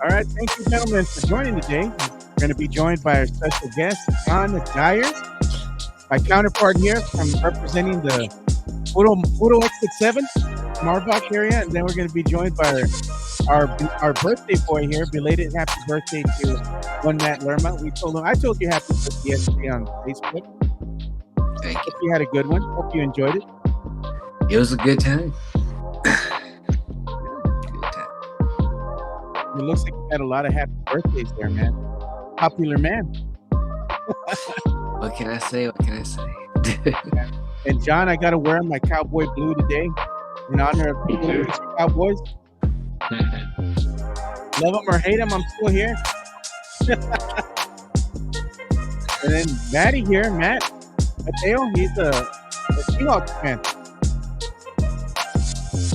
All right, thank you, gentlemen, for joining today. We're going to be joined by our special guest, John Dyer, my counterpart here from representing the Puro Exit 7, Marbach area. And then we're going to be joined by our birthday boy here. Belated happy birthday to one Matt Lerma. I told you happy birthday yesterday on Facebook. Thank Hope you. you had a good one. Hope you enjoyed it. It was a good time. Yeah. Good time. It looks like you had a lot of happy birthdays there, man. Popular man. What can I say? What can I say? And John, I got to wear my cowboy blue today in honor of the Me too. Philadelphia Cowboys. Love them or hate them, I'm still here. And then Matty here, Mateo, he's a Seahawks fan.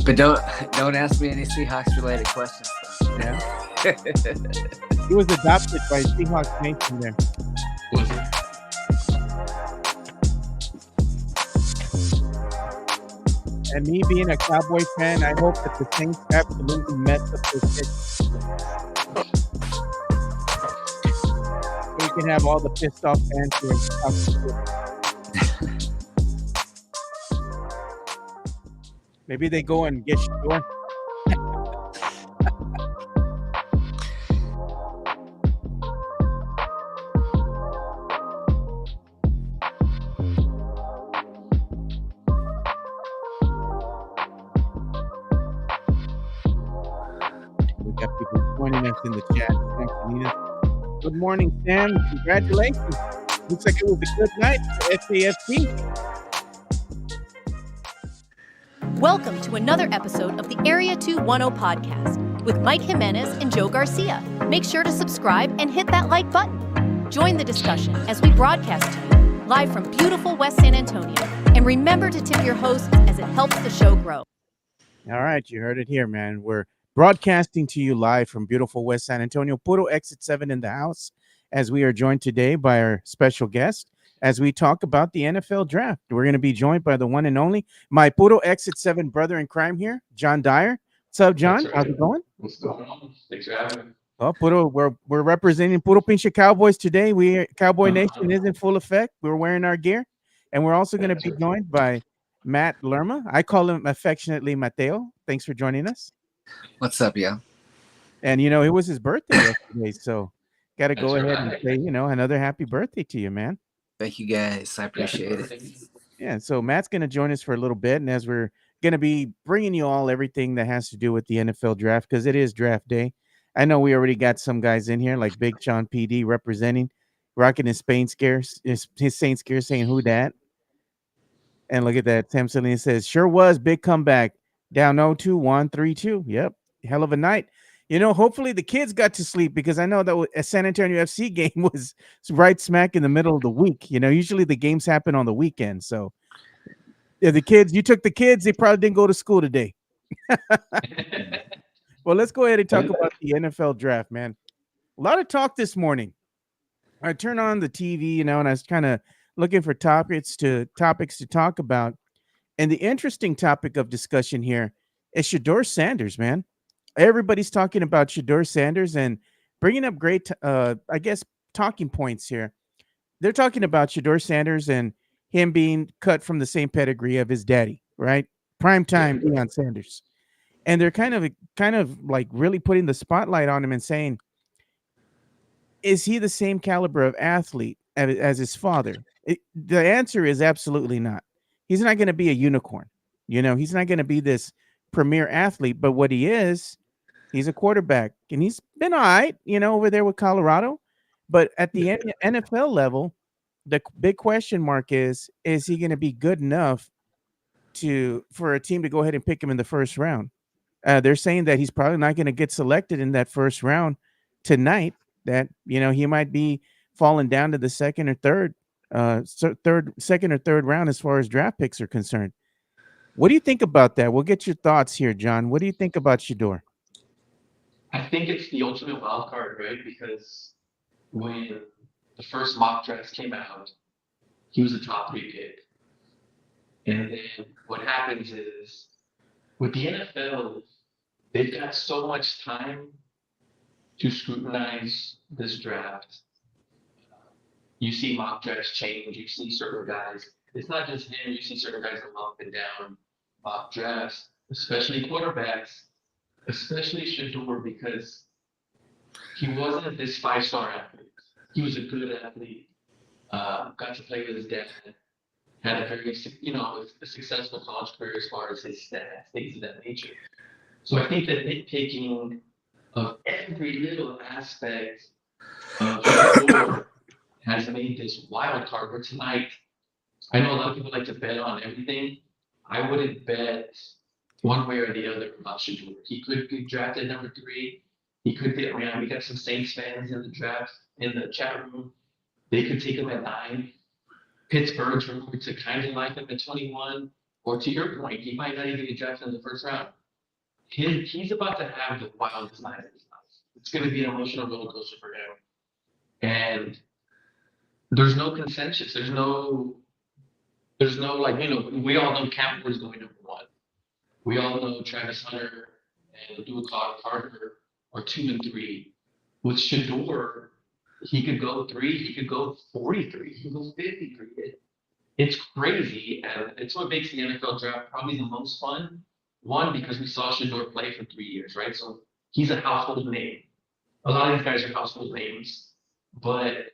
But don't ask me any Seahawks related questions. Yeah. He was adopted by Seahawks Nation there. Was it? And me being a Cowboy fan, I hope that the Saints absolutely mess up this pick. We can have all the pissed off fans here. Maybe they go and get Shador. We got people joining us in the chat. Thanks, Anita. Good morning, Sam. Congratulations. Looks like it was a good night for SAFC. Welcome to another episode of the Area 210 podcast with Mike Jimenez and Joe Garcia. Make sure to subscribe and hit that like button. Join the discussion as we broadcast to you live from beautiful West San Antonio. And remember to tip your hosts as it helps the show grow. All right, you heard it here, man. We're broadcasting to you live from beautiful West San Antonio. Puro Exit 7 in the house, as we are joined today by our special guest as we talk about the NFL draft. We're going to be joined by the one and only, my Puro Exit 7 brother in crime here, John Dyer. What's up, John? That's right. How's it going? What's going on? Thanks for having me. Well, Puro, we're representing Puro Pinche Cowboys today. Cowboy Nation is in full effect. We're wearing our gear, and we're also going to be joined by Matt Lerma. I call him affectionately Mateo. Thanks for joining us. What's up, yo? And it was his birthday yesterday, so got to go That's ahead and right. say, another happy birthday to you, man. Thank you guys. I appreciate it. Yeah, so Matt's going to join us for a little bit, and as we're going to be bringing you all everything that has to do with the NFL draft, because it is draft day. I know we already got some guys in here, like Big Sean PD representing, rocking his Spain scares, his Saint scare, saying who that. And look at that. Sam Celine says, sure was big comeback. Down 0-2, 1-3-2. Yep. Hell of a night. Hopefully the kids got to sleep, because I know that a San Antonio FC game was right smack in the middle of the week. Usually the games happen on the weekend. So yeah, you took the kids, they probably didn't go to school today. Well, let's go ahead and talk about the NFL draft, man. A lot of talk this morning. I turned on the TV, and I was kind of looking for topics to talk about. And the interesting topic of discussion here is Shador Sanders, man. Everybody's talking about Shador Sanders and bringing up great, I guess, talking points here. They're talking about Shador Sanders and him being cut from the same pedigree of his daddy, right? Primetime Deion Sanders. And they're kind of like really putting the spotlight on him and saying, is he the same caliber of athlete as his father? The answer is absolutely not. He's not going to be a unicorn. He's not going to be this premier athlete, but what he is, he's a quarterback, and he's been all right, over there with Colorado. But at the NFL level, the big question mark is he going to be good enough for a team to go ahead and pick him in the first round? They're saying that he's probably not going to get selected in that first round tonight, that, he might be falling down to the second or third round as far as draft picks are concerned. What do you think about that? We'll get your thoughts here, John. What do you think about Shador? I think it's the ultimate wild card, right? Because when the first mock drafts came out, he was a top 3 pick. And then what happens is, with the NFL, they've got so much time to scrutinize this draft, you see mock drafts change. You see certain guys. It's not just him. You see certain guys go up and down mock drafts, especially quarterbacks, especially Shador, because he wasn't this 5-star athlete. He was a good athlete. Got to play with his dad. Had a very, a successful college career as far as his stats, things of that nature. So I think that nitpicking of every little aspect of Shador has made this wild card where tonight, I know a lot of people like to bet on everything. I wouldn't bet one way or the other about Shador. He could get drafted number 3. He could get around. We got some Saints fans in the draft, in the chat room. They could take him at 9. Pittsburgh's rumored to kind of like him at 21. Or to your point, he might not even get drafted in the first round. He's about to have the wildest night of his life. It's going to be an emotional roller coaster for him. And there's no consensus. There's no we all know Campbell is going number 1. We all know Travis Hunter and Abdul Carter are 2 and 3. With Shador, he could go 3, he could go 43, he could go 53. It's crazy, and it's what makes the NFL draft probably the most fun. One, because we saw Shador play for 3 years, right? So he's a household name. A lot of these guys are household names, but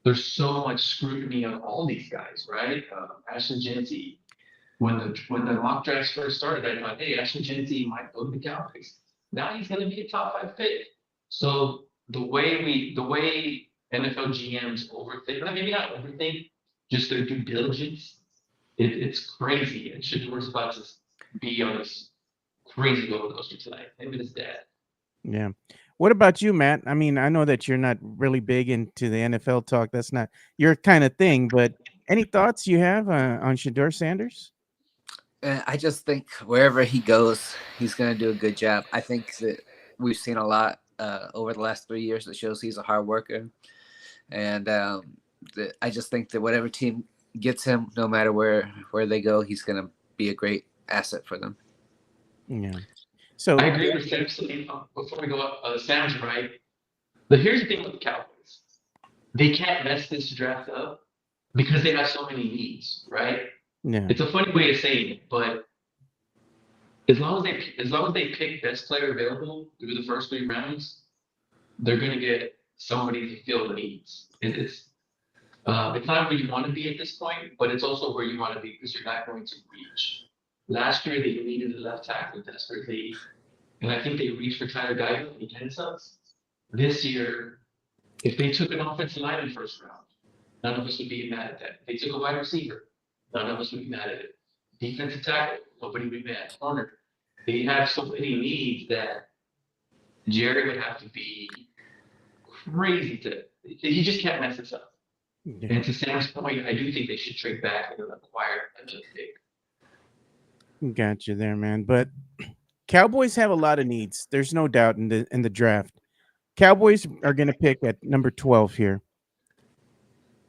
there's so much scrutiny on all these guys, right? Ashton Jeanty, when the mock drafts first started, I thought, hey, Ashton Jeanty might go to the Cowboys. Now he's going to be a top 5 pick. So the way NFL GMs overthink, maybe not overthink, just their due diligence, it's crazy. And Shador's about to be on this crazy roller coaster tonight. Him and his dad. Yeah. What about you, Matt? I mean, I know that you're not really big into the NFL talk. That's not your kind of thing, but any thoughts you have on Shador Sanders? I just think wherever he goes, he's going to do a good job. I think that we've seen a lot over the last 3 years that shows he's a hard worker. And I just think that whatever team gets him, no matter where they go, he's going to be a great asset for them. Yeah. So I agree with Sam. Before we go up, Sam's right. But here's the thing with the Cowboys. They can't mess this draft up because they have so many needs, right? Yeah. It's a funny way of saying it, but as long as they pick best player available through the first 3 rounds, they're going to get somebody to fill the needs. It's not where you want to be at this point, but it's also where you want to be because you're not going to reach. Last year, they needed a left tackle desperately, and I think they reached for Tyler Guyton and 10 subs. This year, if they took an offensive line in first round, none of us would be mad at that. If they took a wide receiver, none of us would be mad at it. Defensive tackle, nobody would be mad. Corner, they have so many needs that Jerry would have to be crazy he just can't mess this up. Yeah. And to Sam's point, I do think they should trade back and acquire another pick. Got you there, man. But Cowboys have a lot of needs. There's no doubt in the draft. Cowboys are going to pick at number 12 here.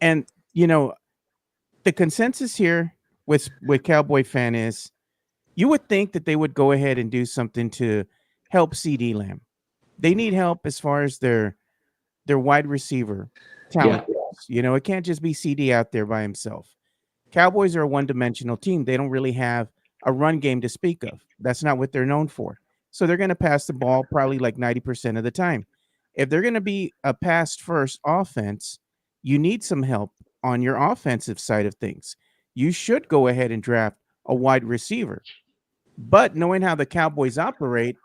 And, the consensus here with Cowboy fan is you would think that they would go ahead and do something to help CD Lamb. They need help as far as their wide receiver talent. Yeah. It can't just be CD out there by himself. Cowboys are a one-dimensional team. They don't really have a run game to speak of. That's not what they're known for. So they're going to pass the ball probably like 90% of the time. If they're going to be a pass-first offense, you need some help on your offensive side of things. You should go ahead and draft a wide receiver. But knowing how the Cowboys operate,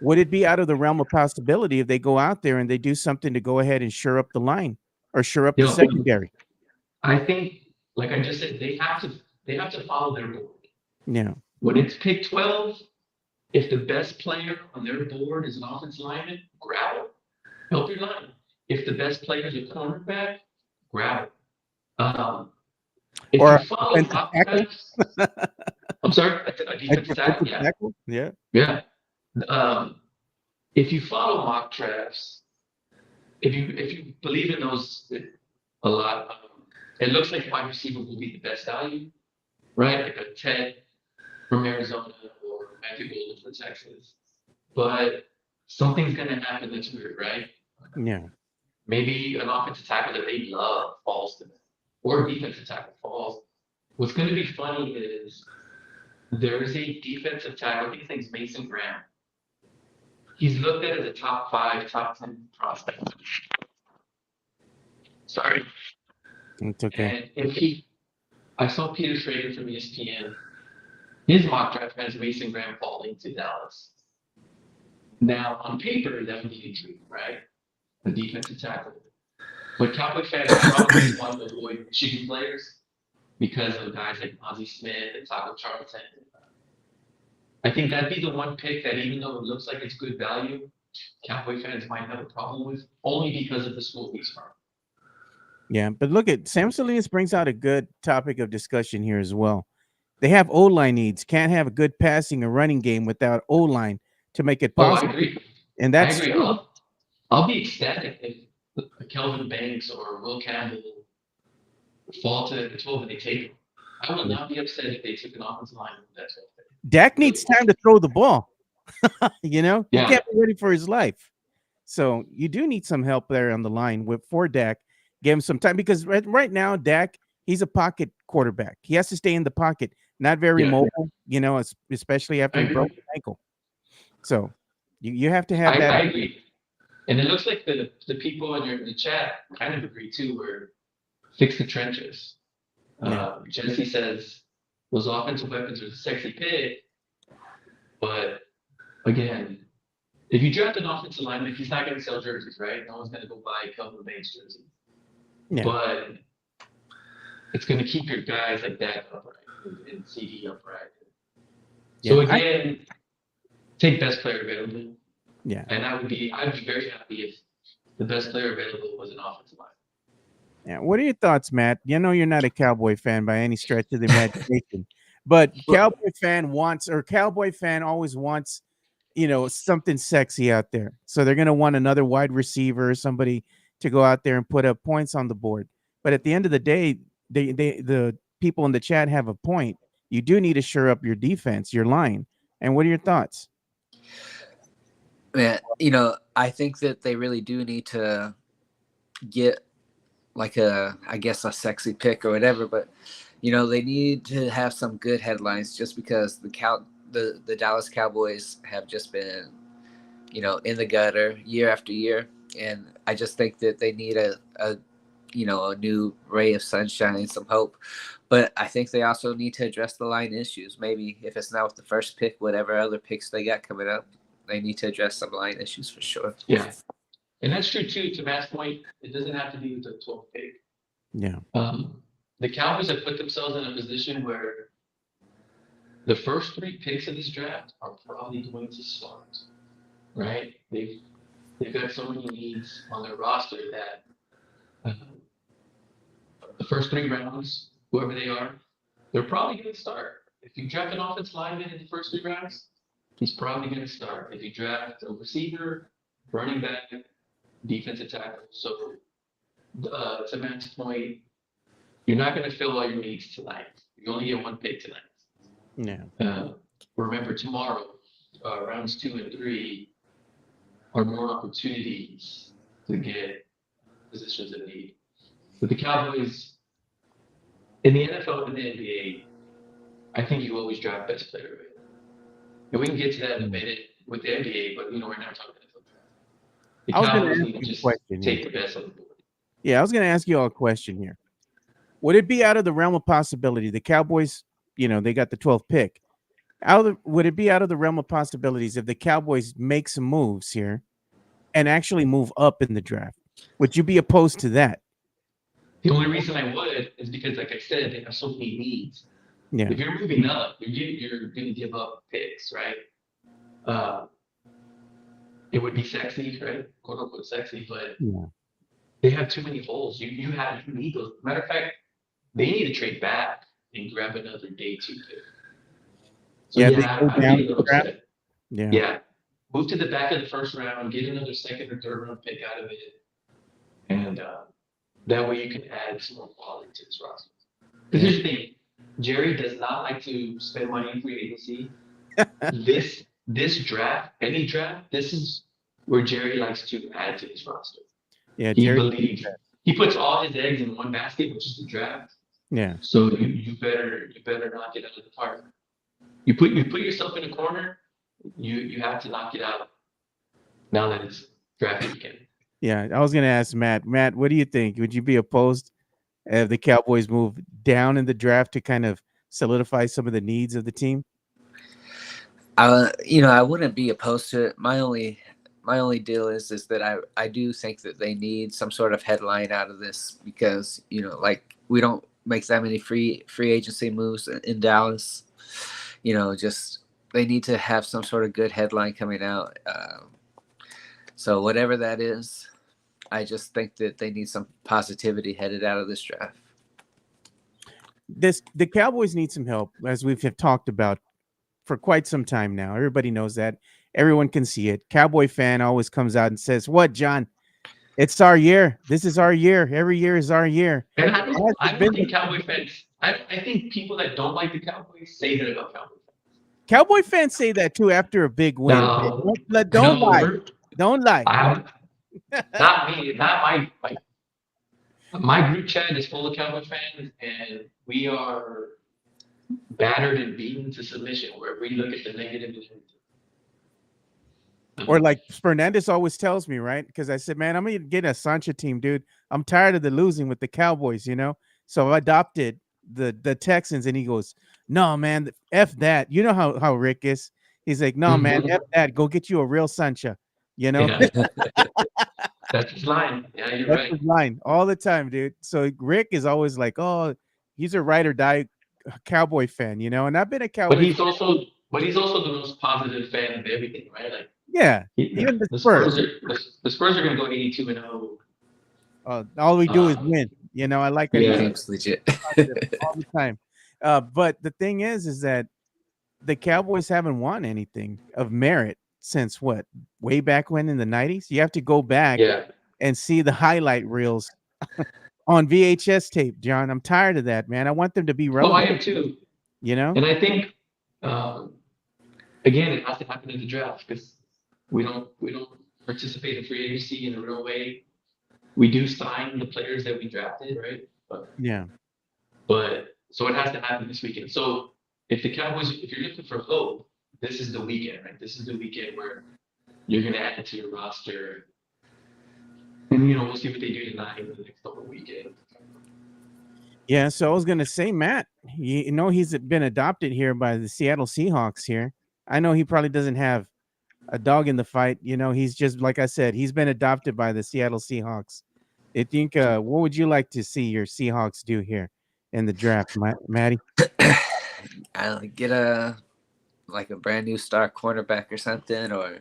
would it be out of the realm of possibility if they go out there and they do something to go ahead and shore up the line or shore up the secondary? I think, like I just said, they have to follow their board. Yeah. When it's pick 12, if the best player on their board is an offensive lineman, grab it. Help your line. If the best player is a cornerback, grab it. If or you follow mock drafts, I'm sorry, a defensive tackle. Yeah. Yeah. If you follow mock drafts, if you believe in those a lot, it looks like wide receiver will be the best value, right? Like a Ted from Arizona or Matthew Golden from Texas. But something's gonna happen that's weird, right? Yeah. Maybe an offensive tackle that they love falls to them, or a defensive tackle falls. What's gonna be funny is there's a defensive tackle. I think his name's Mason Graham. He's looked at as a top 5, top 10 prospect. Sorry. It's okay. And I saw Peter Schrager from ESPN. His mock draft has Mason Graham falling to Dallas. Now, on paper, that would be intriguing, right? The defensive tackle. But Cowboy fans probably want to avoid Michigan players because of guys like Ozzie Smith and Taco Charlton. I think that'd be the one pick that, even though it looks like it's good value, Cowboy fans might have a problem with, only because of the school he's from. Yeah, but look at Sam Salinas brings out a good topic of discussion here as well. They have O-line needs. Can't have a good passing or running game without O-line to make it Oh, possible. I agree. And that's I agree. true. I'll be ecstatic if Kelvin Banks or Will Campbell fall to the 12 and they take him. I would not be upset if they took an offensive line with that 12 pick. Dak needs time to throw the ball. You know, he Yeah. can't be ready for his life. So you do need some help there on the line for Dak. Give him some time, because right now, Dak, he's a pocket quarterback. He has to stay in the pocket, not very Yeah. mobile, you know, especially after I he broke agree. his ankle. So you have to have I that. agree. And it looks like the people in the chat kind of agree too, where fix the trenches. Yeah. Jesse says those offensive weapons are the sexy pick, but again, if you draft an offensive lineman, he's not going to sell jerseys, right? No one's going to go buy a Kelvin Banks jersey. Yeah. But it's going to keep your guys like that upright and CD upright. So Yeah, again, take best player available. Yeah. And I'd be very happy if the best player available was an offensive line. Yeah. What are your thoughts, Matt? You know, you're not a Cowboy fan by any stretch of the imagination, but Cowboy fan always wants, you know, something sexy out there. So they're going to want another wide receiver, somebody to go out there and put up points on the board. But at the end of the day, the people in the chat have a point. You do need to shore up your defense, your line. And what are your thoughts? Man, you know, I think that they really do need to get like a sexy pick or whatever, but you know, they need to have some good headlines, just because the Dallas Cowboys have just been, you know, in the gutter year after year, and I just think that they need a new ray of sunshine and some hope. But I think they also need to address the line issues. Maybe if it's not with the first pick, whatever other picks they got coming up, they need to address some line issues for sure. Yeah. And that's true too. To Matt's point, it doesn't have to be with the 12th pick. Yeah. The Cowboys have put themselves in a position where the first 3 picks of this draft are probably going to start. Right? They've got so many needs on their roster that the first 3 rounds, whoever they are, they're probably going to start. If you draft an offensive lineman in the first 3 rounds, he's probably going to start. If you draft a receiver, running back, defensive tackle. So to Matt's point, you're not going to fill all your needs tonight. You only get 1 pick tonight. Yeah. Remember, tomorrow, rounds 2 and 3 are more opportunities to get positions of need. But the Cowboys, in the NFL and the NBA, I think you always draft best player available. And we can get to that in a minute with the NBA, but you know, we're not talking NFL draft. The I was gonna Cowboys ask need to you a just question take here. the best on the board. Yeah, I was going to ask you all a question here. Would it be out of the realm of possibility? The Cowboys, you know, they got the 12th pick. Would it be out of the realm of possibilities if the Cowboys make some moves here and actually move up in the draft? Would you be opposed to that? The only reason I would is because, like I said, they have so many needs. Yeah. If you're moving up, you're going to give up picks, right? It would be sexy, right? "Quote unquote" sexy, but Yeah. they have too many holes. You need those. Matter of fact, they need to trade back and grab another day 2 pick. So Yeah, yeah, they go I'd down be a little the draft. upset. Yeah. Yeah, move to the back of the first round, get another 2nd or 3rd round pick out of it, and that way you can add some more quality to this roster. Because here's the thing, Jerry does not like to spend money in free agency. This draft, any draft, this is where Jerry likes to add to his roster. Yeah, He Jerry. believes he puts all his eggs in one basket, which is the draft. Yeah. So you better knock it out of the park. You put yourself in a corner. You have to knock it out now that it's draft weekend. Yeah. I was gonna ask Matt. Matt, what do you think? Would you be opposed if the Cowboys move down in the draft to kind of solidify some of the needs of the team? I wouldn't be opposed to it. My only deal is that I do think that they need some sort of headline out of this because like we don't make that many free agency moves in Dallas. Just they need to have some sort of good headline coming out. So whatever that is, I just think that they need some positivity headed out of this draft. The Cowboys need some help, as we've have talked about for quite some time now. Everybody knows that. Everyone can see it. Cowboy fan always comes out and says, "What, John? It's our year. This is our year. Every year is our year." And It I hasn't don't been think the- Cowboy fans. I think people that don't like the Cowboys say that about Cowboy fans. Cowboy fans say that too after a big win. No, Don't no, lie. Don't lie. not me, not my group chat is full of Cowboy fans, and we are battered and beaten to submission where we look at the negative. Or like Fernandez always tells me, right? Because I said, man, I'm gonna get a Sancha team, dude. I'm tired of the losing with the Cowboys, So I adopted the Texans, and he goes, "No, man, f that." You know how Rick is. He's like, "No, man, f that. Go get you a real Sancha." Yeah. That's his line. Yeah, you're That's right. his line all the time, dude. So Rick is always like, "Oh, he's a ride or die Cowboy fan," And I've been a Cowboy. But he's also the most positive fan of everything, right? Like Yeah, even the the Spurs. the Spurs are going to go 82-0. All we do is win. I like it. Yeah. Seems legit. All the time. But the thing is that the Cowboys haven't won anything of merit since what? Way back when in the 90s? You have to go back Yeah. and see the highlight reels on VHS tape, John. I'm tired of that, man. I want them to be Oh, relevant. I am too. You know? And I think, again, it has to happen in the draft because we don't participate in free agency in a real way. We do sign the players that we drafted, right? Yeah. But so it has to happen this weekend. So if you're looking for hope, this is the weekend, right? This is the weekend where you're going to add to your roster. And, we'll see what they do tonight in the next couple of weekends. Yeah, so I was gonna say, Matt, he's been adopted here by the Seattle Seahawks here. I know he probably doesn't have a dog in the fight. He's just, like I said, he's been adopted by the Seattle Seahawks. I think, what would you like to see your Seahawks do here in the draft, Matty? I get a brand new star cornerback or something, or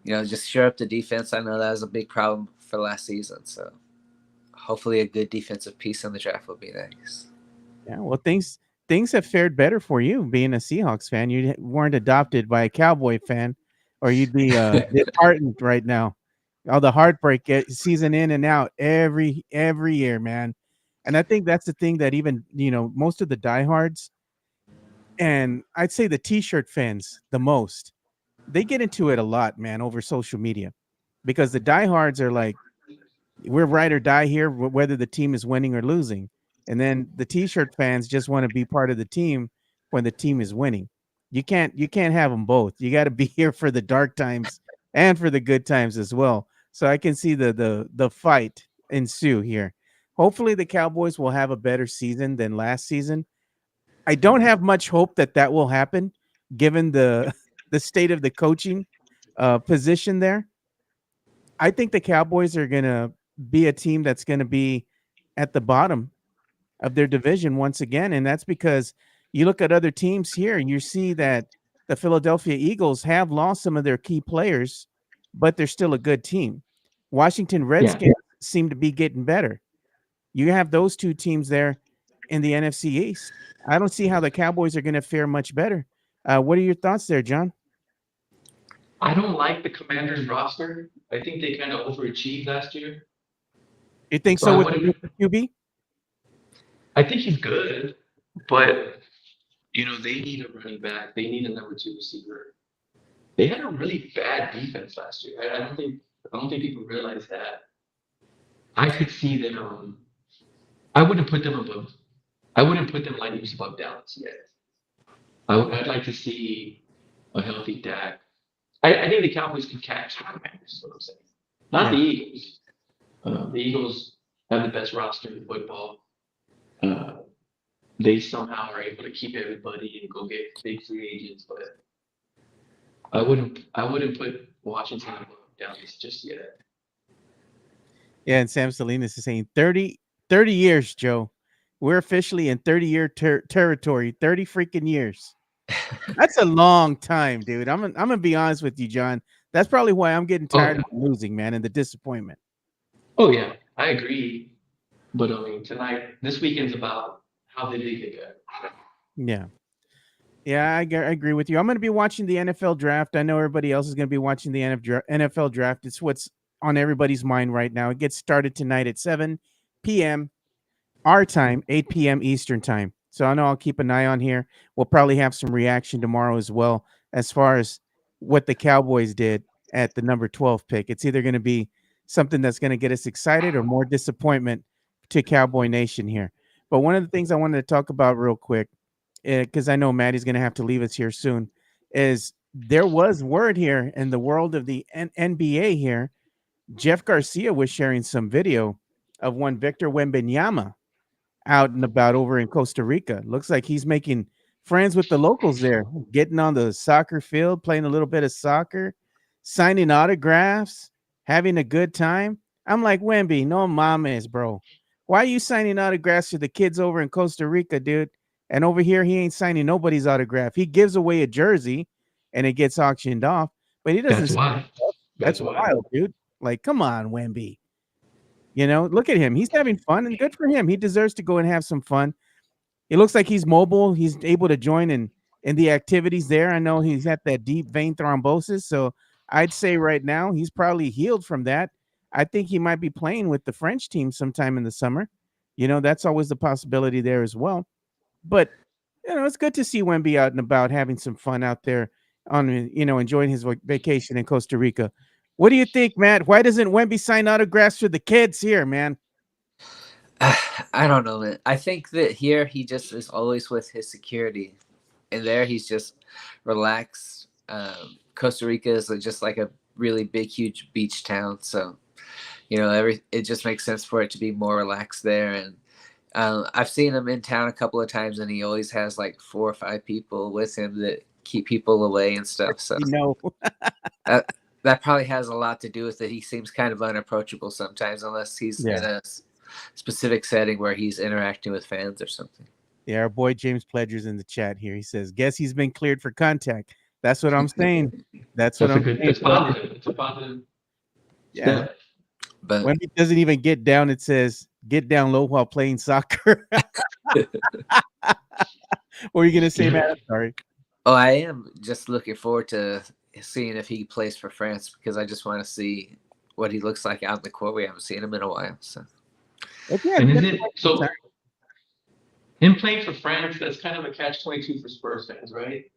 just shore up the defense. I know that was a big problem for last season, so hopefully a good defensive piece in the draft would be nice. Yeah, well, things have fared better for you being a Seahawks fan. You weren't adopted by a Cowboy fan, or you'd be disheartened right now. All the heartbreak season in and out every year, man. And I think that's the thing that even most of the diehards, and I'd say the T-shirt fans the most, they get into it a lot, man, over social media, because the diehards are like, we're ride or die here, whether the team is winning or losing. And then the T-shirt fans just want to be part of the team when the team is winning. You can't have them both. You got to be here for the dark times and for the good times as well. So I can see the fight ensue here. Hopefully the Cowboys will have a better season than last season. I don't have much hope that will happen, given the state of the coaching position there. I think the Cowboys are going to be a team that's going to be at the bottom of their division once again. And that's because you look at other teams here, you see that the Philadelphia Eagles have lost some of their key players, but they're still a good team. Washington Redskins seem to be getting better. You have those two teams there in the NFC East. I don't see how the Cowboys are going to fare much better. What are your thoughts there, John? I don't like the Commanders roster. I think they kind of overachieved last year. You think so with the QB? I think he's good, but they need a running back. They need a number 2 receiver. They had a really bad defense last year. I don't think people realize that. I could see them. I wouldn't put them above. I wouldn't put them like above Dallas yet. I'd like to see a healthy Dak. I think the Cowboys can catch the Commanders. Is what I'm saying. Not Yeah. the Eagles. The Eagles have the best roster in football. Uh, they somehow are able to keep everybody and go get big free agents, but I wouldn't put Washington above Dallas just yet. Yeah, and Sam Salinas is saying 30 years, Joe. We're officially in 30-year territory. 30 freaking years. That's a long time, dude. I'm gonna be honest with you, John. That's probably why I'm getting Oh tired yeah. of losing, man, and the disappointment. Oh yeah. I agree. But I mean, this weekend's about how they did get good. Yeah. Yeah, I agree with you. I'm going to be watching the NFL draft. I know everybody else is going to be watching the NFL draft. It's what's on everybody's mind right now. It gets started tonight at 7 p.m. our time, 8 p.m. Eastern time. So I know I'll keep an eye on here. We'll probably have some reaction tomorrow as well as far as what the Cowboys did at the number 12 pick. It's either going to be something that's going to get us excited or more disappointment to Cowboy Nation here. But one of the things I wanted to talk about real quick, because I know Maddie's going to have to leave us here soon, is there was word here in the world of the NBA here. Jeff Garcia was sharing some video of one Victor Wembanyama out and about over in Costa Rica. Looks like he's making friends with the locals there, getting on the soccer field, playing a little bit of soccer, signing autographs, having a good time. I'm like, Wemby, no mames, bro. Why are you signing autographs to the kids over in Costa Rica, dude? And over here, he ain't signing nobody's autograph. He gives away a jersey and it gets auctioned off, but he doesn't. That's why. That's That's why. wild, dude. Like, come on, Wemby. Look at him. He's having fun and good for him. He deserves to go and have some fun. It looks like he's mobile. He's able to join in the activities there. I know he's got that deep vein thrombosis, so I'd say right now he's probably healed from that. I think he might be playing with the French team sometime in the summer. That's always the possibility there as well. But it's good to see Wemby out and about having some fun out there on enjoying his vacation in Costa Rica. What do you think, Matt? Why doesn't Wemby sign autographs for the kids here, man? I don't know, man. I think that here he just is always with his security, and there he's just relaxed. Costa Rica is just like a really big, huge beach town, so it just makes sense for it to be more relaxed there. And I've seen him in town a couple of times, and he always has like 4 or 5 people with him that keep people away and stuff. So that probably has a lot to do with it. He seems kind of unapproachable sometimes, unless he's in a specific setting where he's interacting with fans or something. Yeah, our boy James Pledger's in the chat here. He says, "Guess he's been cleared for contact." That's what I'm saying. That's what I'm saying. It's positive. It's a positive. Yeah. Step. But when he doesn't even get down, it says, "Get down low while playing soccer." What were you gonna say, Matt? Sorry. Oh, I am just looking forward to seeing if he plays for France, because I just want to see what he looks like out in the court. We haven't seen him in a while. So. And is it so? Him playing for France, that's kind of a catch-22 for Spurs fans, right?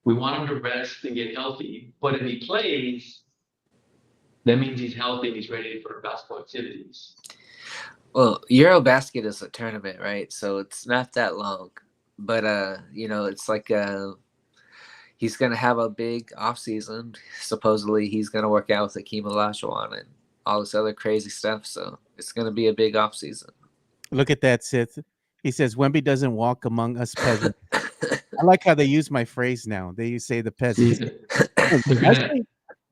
We want him to rest and get healthy, but if he plays, that means he's healthy and he's ready for basketball activities. Well, Eurobasket is a tournament, right? So it's not that long, but it's like he's gonna have a big off season. Supposedly, he's gonna work out with Hakeem Olajuwon and all this other crazy stuff. So it's gonna be a big off season. Look at that, Sith. He says Wemby doesn't walk among us peasants. I like how they use my phrase now. They say the peasants.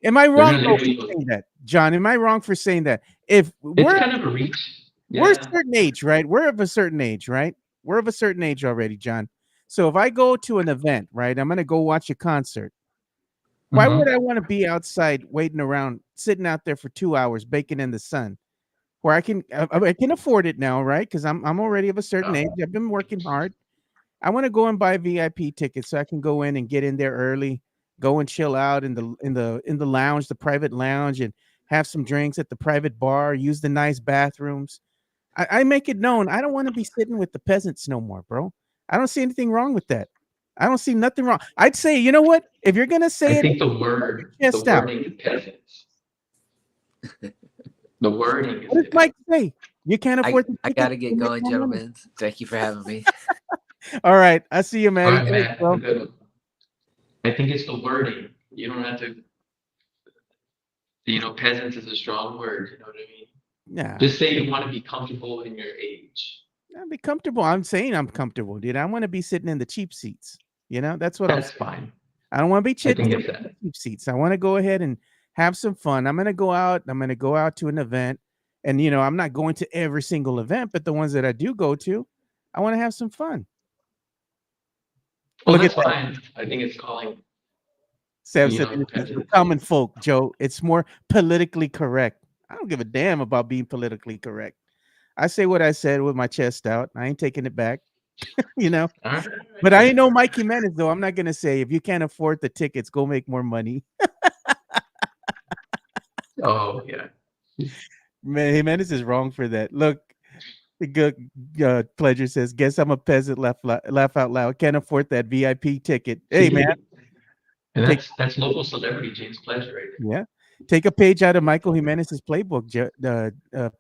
Am I wrong for saying that, John? Am I wrong for saying that? If it's kind of a reach. We're a certain age, right? We're of a certain age, right? We're of a certain age already, John. So if I go to an event, right, I'm going to go watch a concert. Why would I want to be outside waiting around, sitting out there for 2 hours, baking in the sun, where I can afford it now, right? Because I'm already of a certain age. I've been working hard. I want to go and buy VIP tickets so I can go in and get in there early, go and chill out in the lounge, the private lounge, and have some drinks at the private bar, use the nice bathrooms. I make it known I don't want to be sitting with the peasants no more, bro. I don't see anything wrong with that. I don't see nothing wrong. I'd say, you know what? If you're gonna say I it, think the chest out. wording is peasants. The wording is What does different. Mike say? You can't afford the I ticket. gotta get you make going, more money. gentlemen. Thank you for having me. All right, I see you, All Matty. right, Thanks, Matt. bro. Good one. I think it's the wording. You don't have to. Peasants is a strong word. You know what I mean? Yeah, Just say you want to be comfortable in your age. I'll be comfortable. I'm saying I'm comfortable, dude. I want to be sitting in the cheap seats. That's what I'm That's saying. fine. I don't want to be I think sitting it's in that. the cheap seats. I want to go ahead and have some fun. I'm gonna go out. I'm gonna go out to an event, and I'm not going to every single event, but the ones that I do go to, I want to have some fun. Well, Look at that's that. fine. I think it's calling. Sam said it's for Peasants. common folk, Joe. It's more politically correct. I don't give a damn about being politically correct. I say what I said with my chest out. I ain't taking it back, you know. All right. But I ain't no Mike Jimenez, though. I'm not gonna say if you can't afford the tickets, go make more money. Oh yeah. Man, Jimenez is wrong for that. Look, the good Pleasure says, "Guess I'm a peasant." Laugh out loud. Can't afford that VIP ticket. Hey, man, And take that's local celebrity James Pleasure right there. yeah, take a page out of Michael Jimenez's playbook.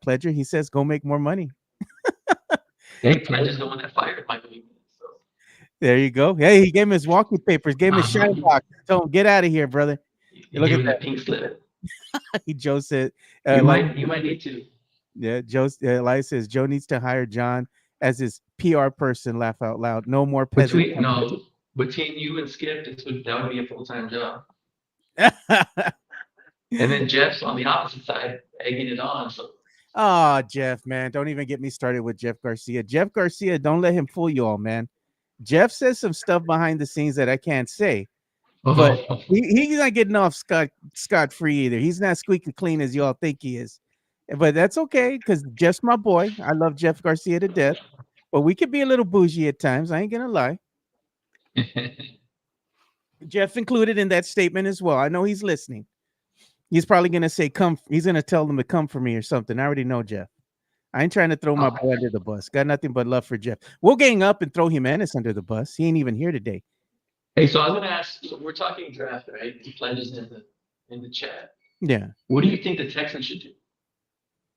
Pleasure. He says, "Go make more money." Hey, Pleasure's the one that fired Michael Jimenez. So. There you go. Hey, he gave him his walking papers, gave him his shine box. Told him, "Get out of here, brother." You Look give at him the that. pink slip. Joe said, You like, might need to. yeah, Joe. Elias says Joe needs to hire John as his PR person. Laugh out loud. No more peasant. Between you and Skip, that would be a full-time job. And then Jeff's on the opposite side, egging it on. So. Oh, Jeff, man, don't even get me started with Jeff Garcia. Jeff Garcia, don't let him fool you all, man. Jeff says some stuff behind the scenes that I can't say, but he's not getting off scot free either. He's not squeaky clean as you all think he is. But that's okay because Jeff's my boy. I love Jeff Garcia to death, but we could be a little bougie at times. I ain't gonna lie. Jeff included in that statement as well. I know he's listening. He's probably gonna say come. He's gonna tell them to come for me or something. I already know Jeff. I ain't trying to throw my boy under the bus. Got nothing but love for Jeff. We'll gang up and throw Jimenez under the bus. He ain't even here today. Hey, so I was gonna ask. So we're talking draft, right? He pledges in the chat. Yeah. What do you think the Texans should do?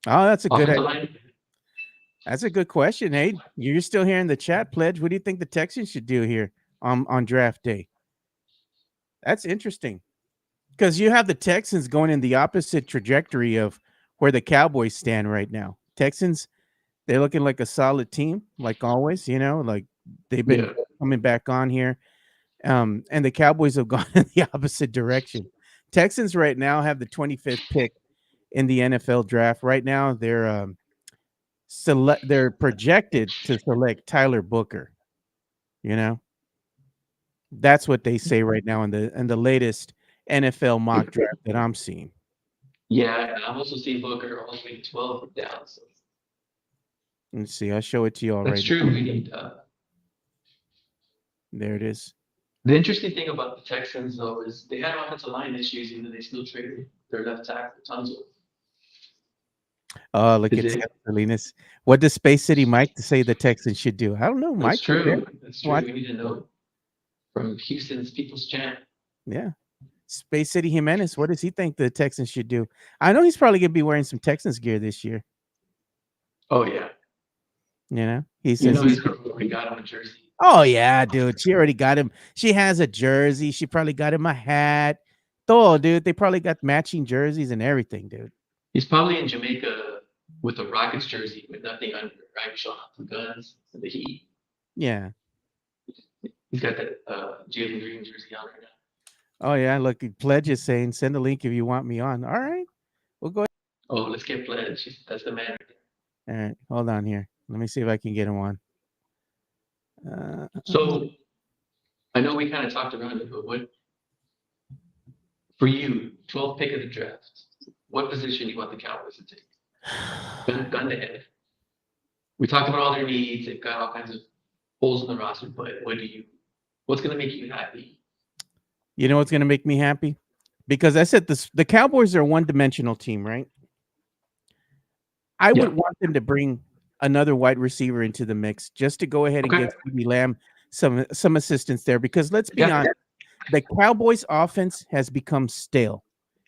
Oh, that's a good Offensive idea. line? That's a good question. Hey, you're still here in the chat, Pledge. What do you think the Texans should do here on draft day? That's interesting. Because you have the Texans going in the opposite trajectory of where the Cowboys stand right now. Texans, they're looking like a solid team, like always, like they've been coming back on here. And the Cowboys have gone in the opposite direction. Texans right now have the 25th pick in the NFL draft. Right now, they're projected to select Tyler Booker. That's what they say right now in the latest NFL mock draft that I'm seeing. Yeah, and I'm also seeing Booker all the way to 12 down. So. Let's see. I'll show it to you all That's true. We need. There it is. The interesting thing about the Texans, though, is they had offensive line issues, even though they still traded their left tackle, Tunzel. Oh, look at Salinas. What does Space City Mike say the Texans should do? I don't know, Mike. That's true. That's true. We need to know from Houston's People's Champ. Yeah. Space City Jimenez, what does he think the Texans should do? I know he's probably going to be wearing some Texans gear this year. Oh, yeah. He says his girl already got him a jersey. Oh, yeah, dude. She already got him. She has a jersey. She probably got him a hat. Oh, dude, they probably got matching jerseys and everything, dude. He's probably in Jamaica with a Rockets jersey with nothing under, right? Showing off the guns and the heat. Yeah. He's got that Jalen Green jersey on right now. Oh, yeah. Look, Pledge is saying, send a link if you want me on. All right. We'll go ahead. Oh, let's get Pledge. That's the man. All right. Hold on here. Let me see if I can get him on. So I know we kind of talked around it, but what for you, 12th pick of the draft, what position you want the Cowboys to take? Gun to head. We talked about all their needs. They've got all kinds of holes in the roster, but what's going to make you happy? You know what's going to make me happy? Because I said the Cowboys are a one-dimensional team, right? I would want them to bring another wide receiver into the mix just to go ahead and get CeeDee Lamb some assistance there because let's be Yeah. honest, the Cowboys offense has become stale.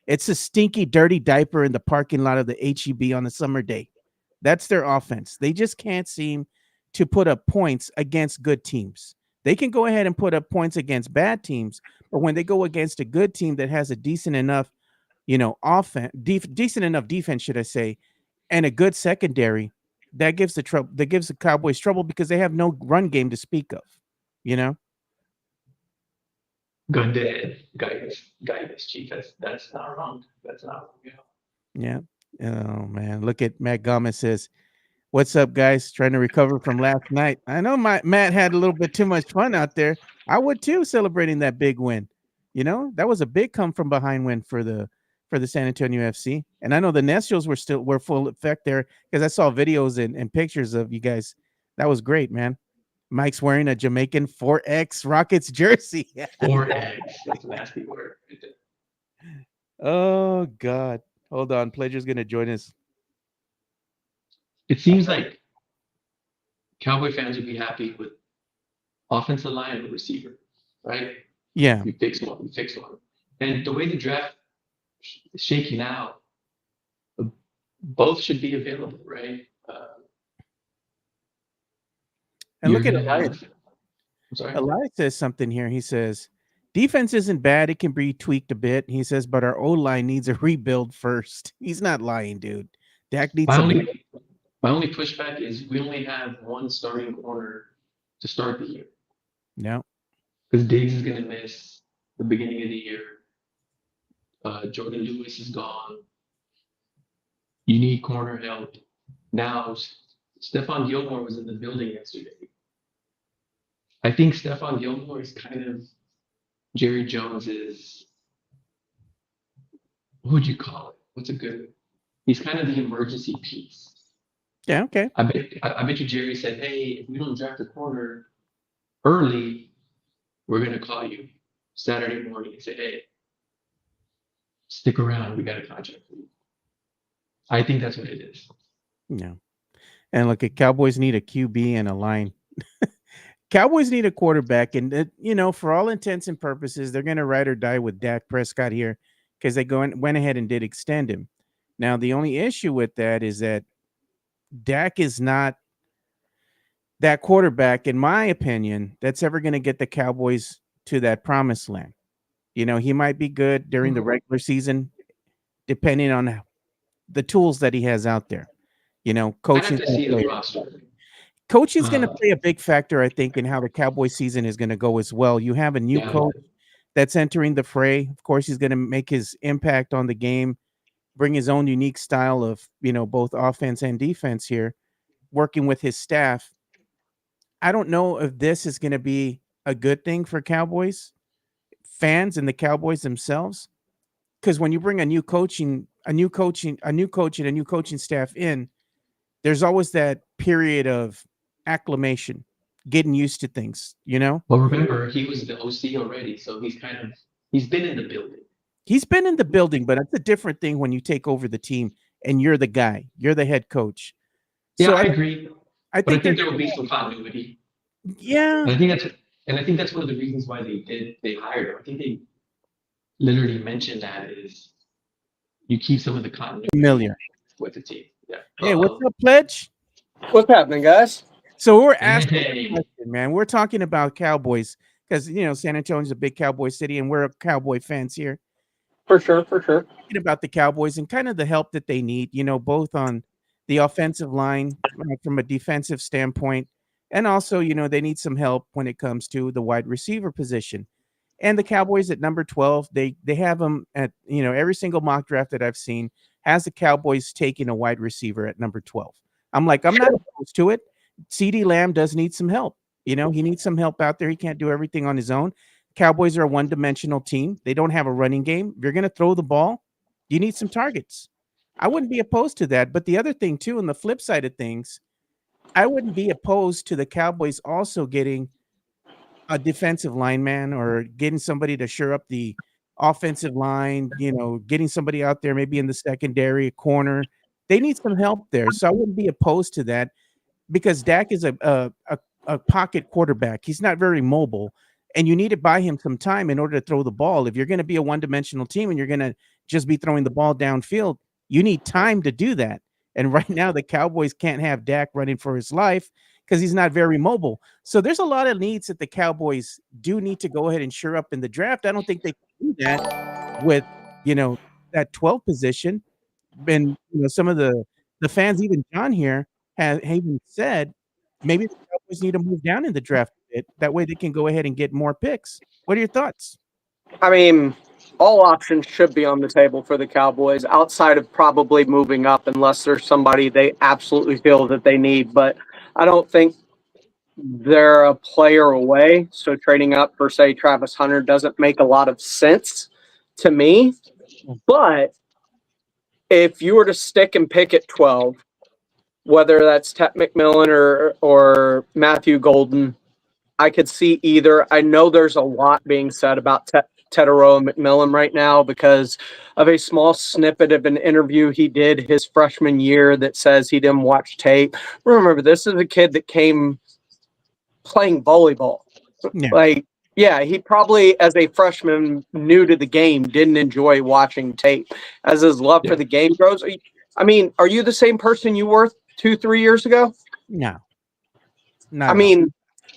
It's a stinky, dirty diaper in the parking lot of the HEB on a summer day. That's their offense. They just can't seem to put up points against good teams. They can go ahead and put up points against bad teams, but when they go against a good team that has a decent enough, offense, decent enough defense, should I say, and a good secondary, that gives the trouble. That gives the Cowboys trouble because they have no run game to speak of. You know. Good guidance, chief. That's not wrong. That's not wrong. Yeah. Oh man, look at Matt Gomez says, "What's up, guys? Trying to recover from last night. I know my Matt had a little bit too much fun out there. I would too, celebrating that big win. That was a big come from behind win for the San Antonio FC. And I know the Nestials were full effect there because I saw videos and pictures of you guys. That was great, man. Mike's wearing a Jamaican 4X Rockets jersey. 4X. That's a nasty word. Oh God. Hold on. Pleasure's gonna join us. It seems like Cowboy fans would be happy with offensive line and receiver, right? Yeah. We fix one. We fix one. And the way the draft is shaking out, both should be available, right? And look at gonna Elias. I'm sorry. Elias says something here. He says, defense isn't bad. It can be tweaked a bit. He says, but our O line needs a rebuild first. He's not lying, dude. Dak needs My some. only pushback is we only have one starting corner to start the year No. because Diggs is gonna miss the beginning of the year. Jordan Lewis is gone. You need corner help. Now, Stephon Gilmore was in the building yesterday. I think Stephon Gilmore is kind of Jerry Jones's, what would you call it? What's a good? He's kind of the emergency piece. Yeah, okay. I bet you Jerry said, hey, if we don't draft a corner early, we're going to call you Saturday morning and say, hey, stick around. We got a contract for you. I think that's what it is. No. And look, at Cowboys need a QB and a line. Cowboys need a quarterback. And, for all intents and purposes, they're going to ride or die with Dak Prescott here because they went ahead and did extend him. Now, the only issue with that is that Dak is not that quarterback, in my opinion, that's ever going to get the Cowboys to that promised land. He might be good during the regular season, depending on the tools that he has out there. Coaching. Coaching's going to play a big factor, I think, in how the Cowboy season is going to go as well. You have a new coach that's entering the fray. Of course, he's going to make his impact on the game, bring his own unique style of, both offense and defense here, working with his staff. I don't know if this is going to be a good thing for Cowboys fans and the Cowboys themselves. Because when you bring a new coach and a new coaching staff in, there's always that period of acclimation, getting used to things, Well, remember, he was the OC already, so he's been in the building. He's been in the building, but it's a different thing when you take over the team and you're the guy, you're the head coach. Yeah, so I agree. I think there will be some continuity. Yeah. And I think that's one of the reasons why they hired him. I think they literally mentioned that is you keep some of the continuity with the team. Yeah. Hey, what's up, Pledge? What's happening, guys? So we're asking a question, man. We're talking about Cowboys because San Antonio's a big Cowboy city, and we're Cowboy fans here. For sure. Talking about the Cowboys and kind of the help that they need, both on the offensive line from a defensive standpoint, and also, they need some help when it comes to the wide receiver position. And the Cowboys at number 12, they have them at, every single mock draft that I've seen has the Cowboys taking a wide receiver at number 12. I'm not opposed to it. CeeDee Lamb does need some help. He needs some help out there. He can't do everything on his own. Cowboys are a one-dimensional team. They don't have a running game. If you're going to throw the ball, you need some targets. I wouldn't be opposed to that. But the other thing, too, on the flip side of things, I wouldn't be opposed to the Cowboys also getting a defensive lineman or getting somebody to shore up the offensive line, getting somebody out there maybe in the secondary corner. They need some help there. So I wouldn't be opposed to that because Dak is a a pocket quarterback. He's not very mobile, and you need to buy him some time in order to throw the ball. If you're going to be a one-dimensional team and you're going to just be throwing the ball downfield, you need time to do that. And right now, the Cowboys can't have Dak running for his life because he's not very mobile. So there's a lot of needs that the Cowboys do need to go ahead and shore up in the draft. I don't think they can do that with, that 12 position. And some of the fans, even John here, have even said maybe the Cowboys need to move down in the draft a bit. That way they can go ahead and get more picks. What are your thoughts? I mean, all options should be on the table for the Cowboys outside of probably moving up unless there's somebody they absolutely feel that they need. But I don't think they're a player away. So trading up for, say, Travis Hunter doesn't make a lot of sense to me. But if you were to stick and pick at 12, whether that's Ted McMillan or Matthew Golden, I could see either. I know there's a lot being said about Tedero McMillan right now because of a small snippet of an interview he did his freshman year that says he didn't watch tape. Remember, this is a kid that came playing volleyball. Yeah. He probably, as a freshman new to the game, didn't enjoy watching tape. As his love for the game grows, I mean, are you the same person you were 2-3 years ago? No. I mean,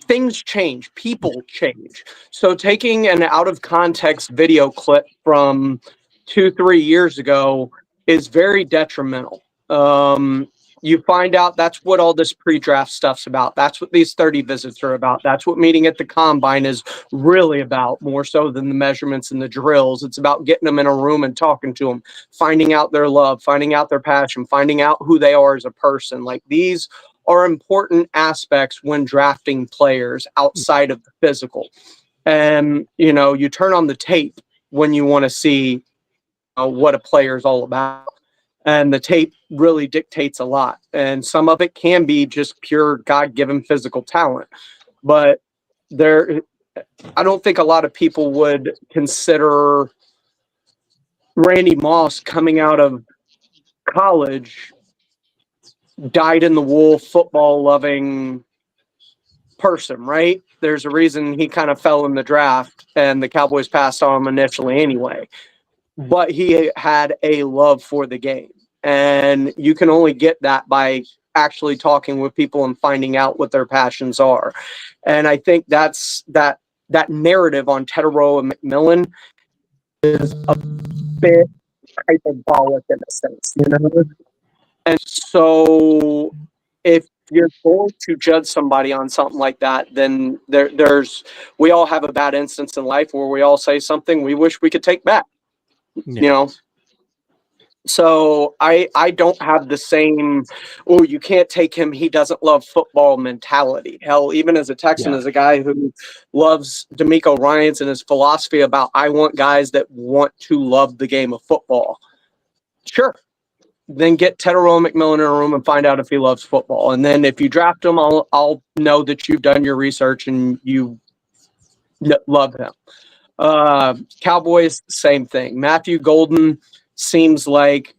things change. People change. So taking an out-of-context video clip from 2-3 years ago is very detrimental. You find out that's what all this pre-draft stuff's about. That's what these 30 visits are about. That's what meeting at the combine is really about, more so than the measurements and the drills. It's about getting them in a room and talking to them, finding out their love, finding out their passion, finding out who they are as a person. Like, these are important aspects when drafting players outside of the physical. And, you turn on the tape when you want to see what a player is all about. And the tape really dictates a lot. And some of it can be just pure God-given physical talent. But I don't think a lot of people would consider Randy Moss coming out of college dyed-in-the-wool, football-loving person, right? There's a reason he kind of fell in the draft, and the Cowboys passed on him initially anyway. But he had a love for the game. And you can only get that by actually talking with people and finding out what their passions are. And I think that's that narrative on Tedero and McMillan is a bit hyperbolic in a sense, And so if you're going to judge somebody on something like that, then we all have a bad instance in life where we all say something we wish we could take back. Yeah. So I don't have the same, you can't take him, he doesn't love football mentality. Hell, even as a Texan, as a guy who loves D'Amico Ryans and his philosophy about I want guys that want to love the game of football. Sure. Then get Tedero McMillan in a room and find out if he loves football. And then if you draft him, I'll know that you've done your research and you love him. Cowboys, same thing. Matthew Golden seems like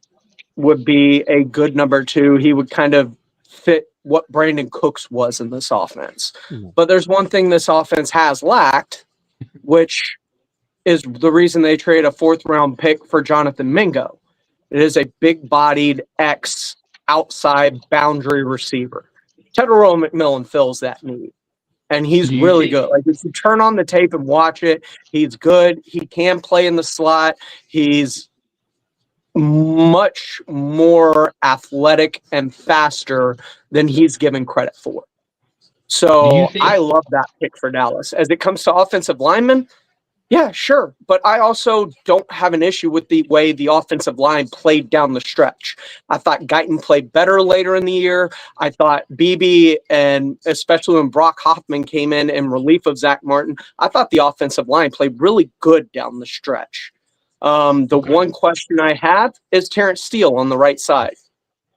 would be a good number 2. He would kind of fit what Brandon Cooks was in this offense. But there's one thing this offense has lacked, which is the reason they traded a 4th-round pick for Jonathan Mingo. It is a big-bodied outside boundary receiver. Tedero McMillan fills that need. And he's really good. Like, if you turn on the tape and watch it, he's good. He can play in the slot. He's much more athletic and faster than he's given credit for. So I love that pick for Dallas. As it comes to offensive linemen, yeah, sure. But I also don't have an issue with the way the offensive line played down the stretch. I thought Guyton played better later in the year. I thought Beebe, and especially when Brock Hoffman came in relief of Zach Martin, I thought the offensive line played really good down the stretch. One question I have is Terrence Steele on the right side.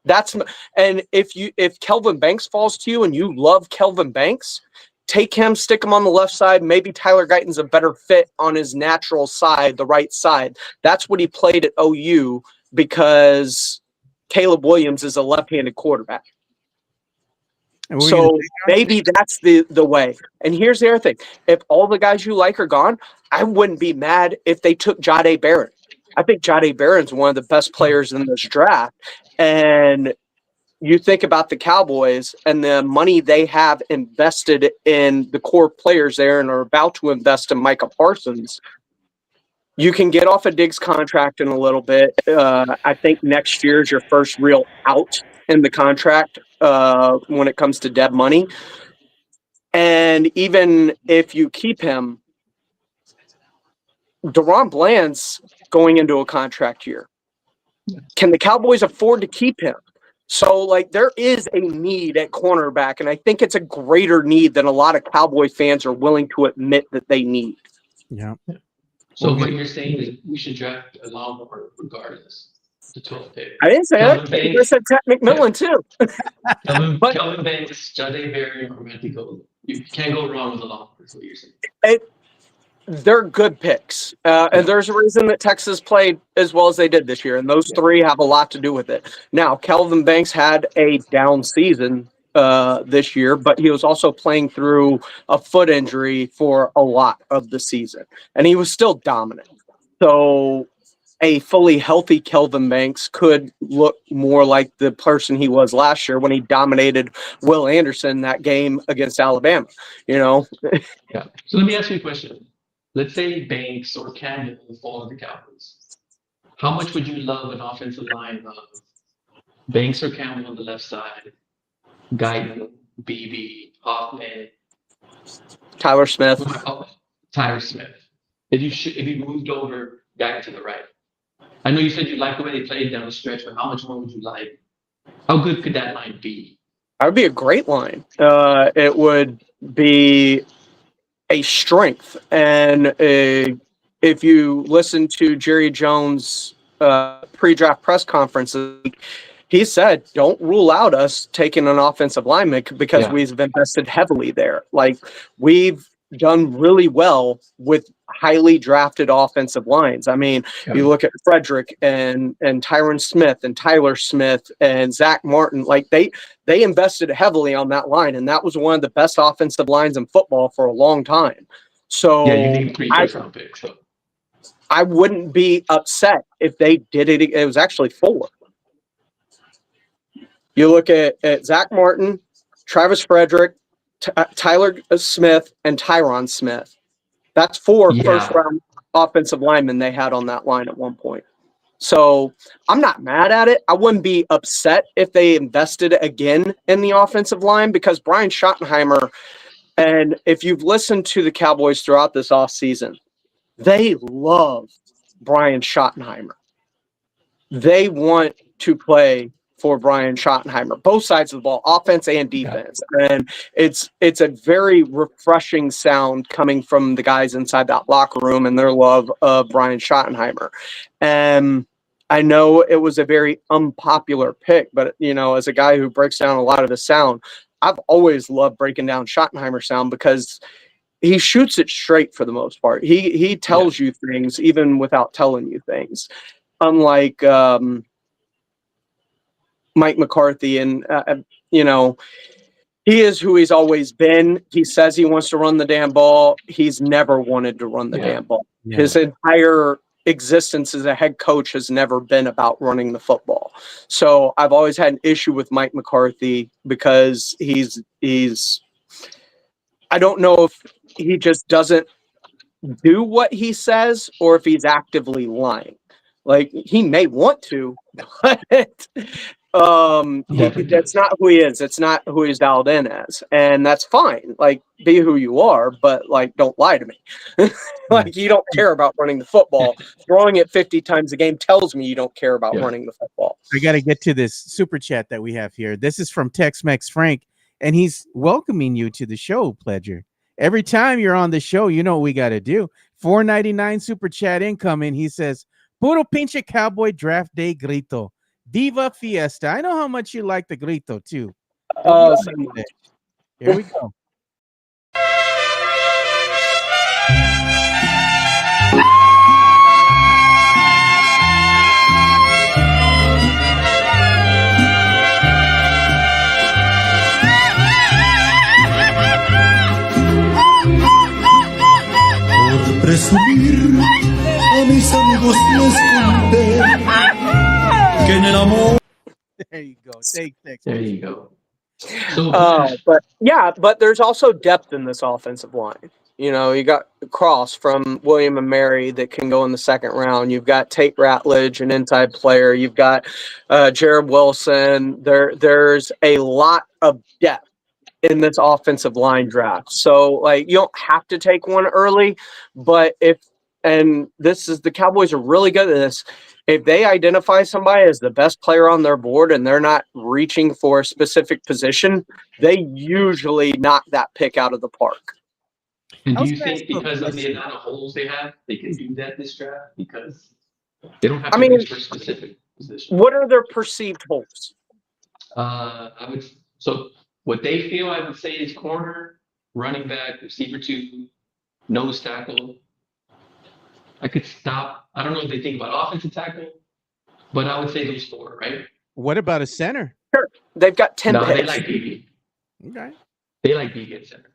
If Kelvin Banks falls to you and you love Kelvin Banks, take him, stick him on the left side. Maybe Tyler Guyton's a better fit on his natural side, the right side. That's what he played at OU because Caleb Williams is a left-handed quarterback. So maybe that's the way. And here's the other thing. If all the guys you like are gone, I wouldn't be mad if they took Jahdae Barron. I think Jahdae Barron's one of the best players in this draft. And you think about the Cowboys and the money they have invested in the core players there and are about to invest in Micah Parsons. You can get off a Diggs contract in a little bit. I think next year is your first real out in the contract when it comes to dead money. And even if you keep him, DaRon Bland's going into a contract year. Can the Cowboys afford to keep him? So, like, there is a need at cornerback, and I think it's a greater need than a lot of Cowboy fans are willing to admit that they need. Yeah. So what you're saying is we should draft a Longhorn regardless. The 12th pick. I didn't say that. I said Ted McMillan too. Kelvin Banks, Jahdae Barron, or Matthew Golden. You can't go wrong with the Longhorn. That's what you're saying. They're good picks. And there's a reason that Texas played as well as they did this year. And those three have a lot to do with it. Now, Kelvin Banks had a down season this year, but he was also playing through a foot injury for a lot of the season. And he was still dominant. So a fully healthy Kelvin Banks could look more like the person he was last year when he dominated Will Anderson that game against Alabama, Yeah. So let me ask you a question. Let's say Banks or Campbell fall to the Cowboys. How much would you love an offensive line of Banks or Campbell on the left side, Guyton, BB, Hoffman, Tyler Smith. Tyler Smith? If you moved over Guyton to the right. I know you said you liked the way they played down the stretch, but how much more would you like? How good could that line be? That would be a great line. It would be a strength. And if you listen to Jerry Jones' pre-draft press conferences, he said, don't rule out us taking an offensive lineman because we've invested heavily there. Like, we've done really well with highly drafted offensive lines. I mean, you look at Frederick and Tyron Smith and Tyler Smith and Zach Martin, like they invested heavily on that line. And that was one of the best offensive lines in football for a long time. So you need 3 first-round picks. So I wouldn't be upset if they did it. It was actually 4. You look at Zach Martin, Travis Frederick, Tyler Smith, and Tyron Smith. That's 4 first-round offensive linemen they had on that line at one point. So I'm not mad at it. I wouldn't be upset if they invested again in the offensive line because Brian Schottenheimer, and if you've listened to the Cowboys throughout this offseason, they love Brian Schottenheimer. They want to play for Brian Schottenheimer, both sides of the ball, offense and defense. And it's a very refreshing sound coming from the guys inside that locker room and their love of Brian Schottenheimer. And I know it was a very unpopular pick, but, as a guy who breaks down a lot of the sound, I've always loved breaking down Schottenheimer sound because he shoots it straight for the most part. He tells you things even without telling you things. Unlike Mike McCarthy, and he is who he's always been. He says he wants to run the damn ball. He's never wanted to run the damn ball. Yeah. His entire existence as a head coach has never been about running the football. So I've always had an issue with Mike McCarthy because he's I don't know if he just doesn't do what he says or if he's actively lying. Like, he may want to, but that's not who he is. It's not who he's dialed in as. And that's fine. Like, be who you are, but, like, don't lie to me. Like, you don't care about running the football. Throwing it 50 times a game tells me you don't care about running the football. I got to get to this super chat that we have here. This is from Tex-Mex Frank, and he's welcoming you to the show, Pledger. Every time you're on the show, you know what we got to do. $4.99 super chat incoming. He says, Puro pinche Cowboy draft day grito. Diva Fiesta. I know how much you like the grito, too. Here we go. presumir, a mis amigos les conté que en el amor. There you go. Take six. There you go. So, but there's also depth in this offensive line. You know, you got Cross from William and Mary that can go in the second round. You've got Tate Ratledge, an inside player. You've got Jared Wilson. There's a lot of depth in this offensive line draft. So, like, you don't have to take one early, but the Cowboys are really good at this. If they identify somebody as the best player on their board and they're not reaching for a specific position, they usually knock that pick out of the park. and do you think because of the amount of holes they have, they can do that this draft? Because they don't have to reach for a specific position. What are their perceived holes? So what they feel, I would say, is corner, running back, receiver 2, nose tackle. I could stop. I don't know if they think about offensive tackle, but I would say those 4, right? What about a center? Sure. They've got 10 picks. They like BB. Okay. They like BB at center.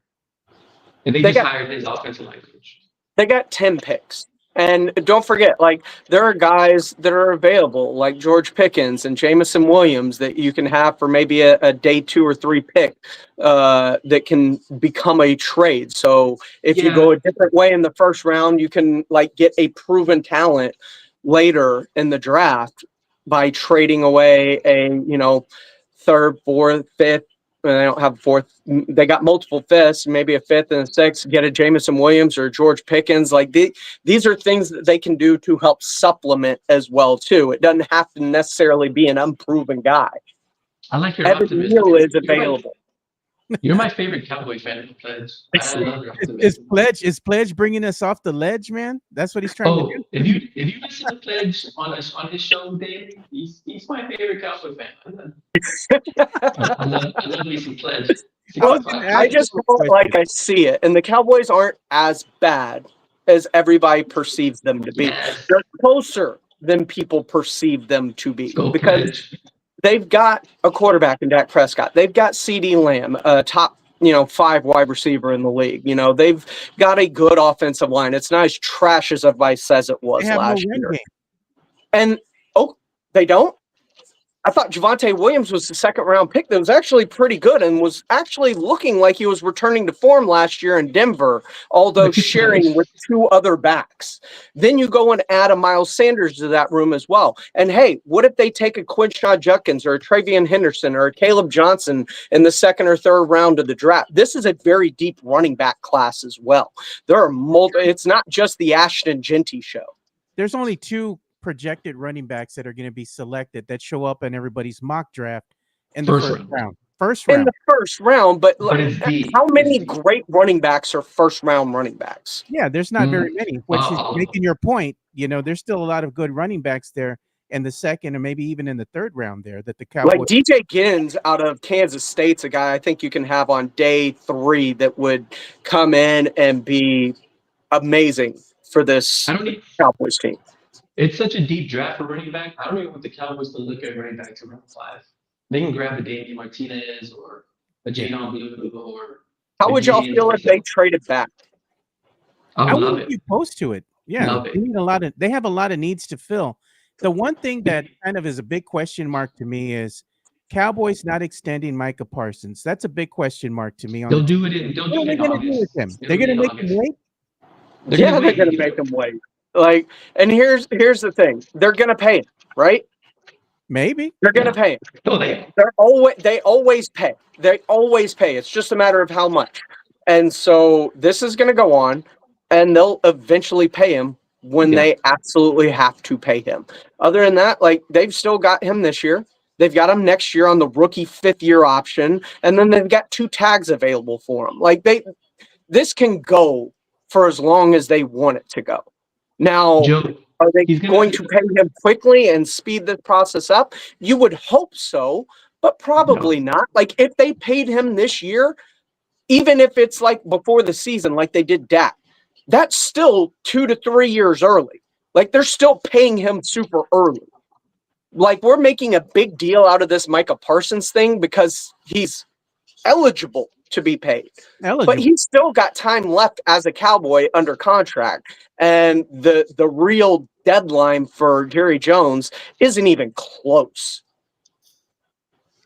And they just hired his offensive line coach. They got 10 picks. And don't forget, like, there are guys that are available, like George Pickens and Jamison Williams, that you can have for maybe a day 2 or 3 pick that can become a trade. So if you go a different way in the first round, you can, like, get a proven talent later in the draft by trading away a, 3rd, 4th, 5th. And they don't have a 4th. They got multiple 5ths, maybe a 5th and a 6th. Get a Jamison Williams or George Pickens. Like, these are things that they can do to help supplement as well too. It doesn't have to necessarily be an unproven guy. I like your Evan optimism. Neal is available. You're my favorite Cowboy fan in Pledge. I love your optimism. Is Pledge bringing us off the ledge, man? That's what he's trying to do. If you listen to Pledge on his show daily, he's my favorite Cowboy fan. I love me some Pledge. I just felt like I see it, and the Cowboys aren't as bad as everybody perceives them to be. Yes. They're closer than people perceive them to be because Pledge. they've got a quarterback in Dak Prescott. They've got CeeDee Lamb, a top 5 wide receiver in the league. They've got a good offensive line. It's not as trash as everybody says it was last year. And they don't? I thought Javonte Williams was the 2nd round pick that was actually pretty good and was actually looking like he was returning to form last year in Denver, although sharing with 2 other backs. Then you go and add a Miles Sanders to that room as well. And hey, what if they take a Quinshon Judkins or a Travion Henderson or a Caleb Johnson in the 2nd or 3rd round of the draft? This is a very deep running back class as well. There are it's not just the Ashton Genty show. There's only 2 projected running backs that are going to be selected that show up in everybody's mock draft in the first round. In the first round, but it's how many great running backs are first round running backs? Yeah, there's not very many. Which is making your point. There's still a lot of good running backs there in the 2nd and maybe even in the 3rd round there that the Cowboys. Like DJ Gins out of Kansas State's a guy I think you can have on day 3 that would come in and be amazing for this Cowboys team. It's such a deep draft for running back. I don't even want the Cowboys to look at running backs around 5. They can grab a Damian Martinez or a Jadon Blue or. How would y'all feel if they traded back? I would love it. Be opposed to it. Yeah, they have a lot of needs to fill. The one thing that kind of is a big question mark to me is Cowboys not extending Micah Parsons. That's a big question mark to me. They'll do it in. What are they going to do with him? They're going to make him wait. They're going to make him wait. Like, and here's the thing: they're gonna pay him, right? Maybe they're gonna pay him. No, they always pay. They always pay. It's just a matter of how much. And so this is gonna go on, and they'll eventually pay him when they absolutely have to pay him. Other than that, like, they've still got him this year. They've got him next year on the rookie 5th year option, and then they've got 2 tags available for him. Like, this can go for as long as they want it to go. Now, are they going to pay him quickly and speed the process up? You would hope so, but probably not. Like, if they paid him this year, even if it's like before the season, like they did Dak, that's still 2 to 3 years early. Like, they're still paying him super early. Like, we're making a big deal out of this Micah Parsons thing because he's eligible to be paid. Eligible. But he's still got time left as a Cowboy under contract. And the real deadline for Jerry Jones isn't even close.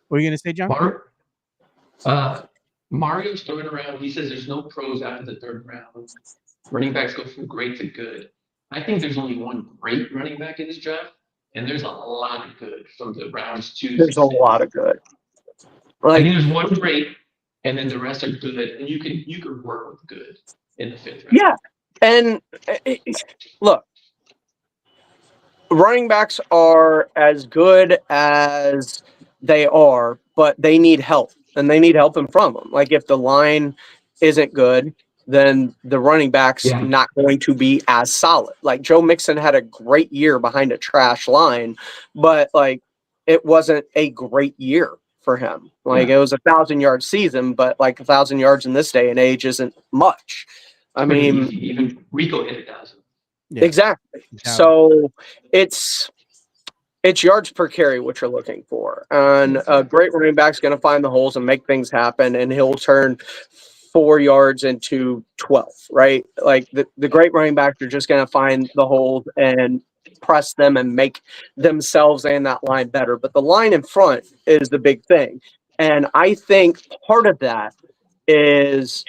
What are you going to say, John? Mario's throwing around. He says there's no pros after the third round. Running backs go from great to good. I think there's only one great running back in this draft, and there's a lot of good from the rounds 2 to 6. There's a lot of good. I think there's one great, and then the rest are good, and you can work with good in the 5th round. Yeah, and look, running backs are as good as they are, but they need help, and they need help in front of them. Like if the line isn't good, then the running back's not going to be as solid. Like Joe Mixon had a great year behind a trash line, but like it wasn't a great year for him. Like it was a 1,000-yard season, but like 1,000 yards in this day and age isn't much. I mean, even Rico hit 1,000. Yeah. Exactly. So it's yards per carry, what you're looking for. And a great running back's going to find the holes and make things happen, and he'll turn 4 yards into 12, right? Like the great running backs are just going to find the holes and press them and make themselves and that line better. But the line in front is the big thing. And I think part of that is,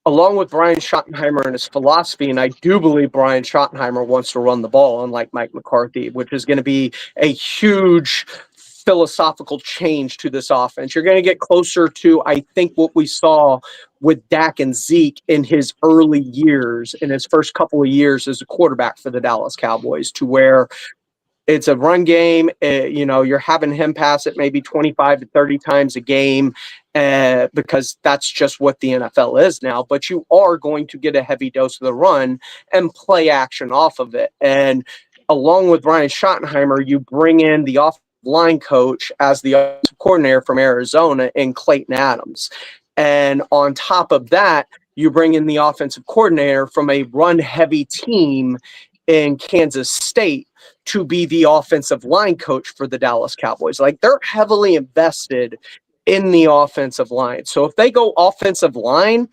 along with Brian Schottenheimer and his philosophy, and I do believe Brian Schottenheimer wants to run the ball, unlike Mike McCarthy, which is going to be a huge philosophical change to this offense. You're going to get closer to, I think, what we saw with Dak and Zeke in his early years, in his first couple of years as a quarterback for the Dallas Cowboys, to where it's a run game. You're having him pass it maybe 25 to 30 times a game because that's just what the NFL is now. But you are going to get a heavy dose of the run and play action off of it. And along with Brian Schottenheimer, you bring in the offensive line coach as the offensive coordinator from Arizona in Clayton Adams. And on top of that, you bring in the offensive coordinator from a run-heavy team in Kansas State to be the offensive line coach for the Dallas Cowboys. Like, they're heavily invested in the offensive line. So if they go offensive line,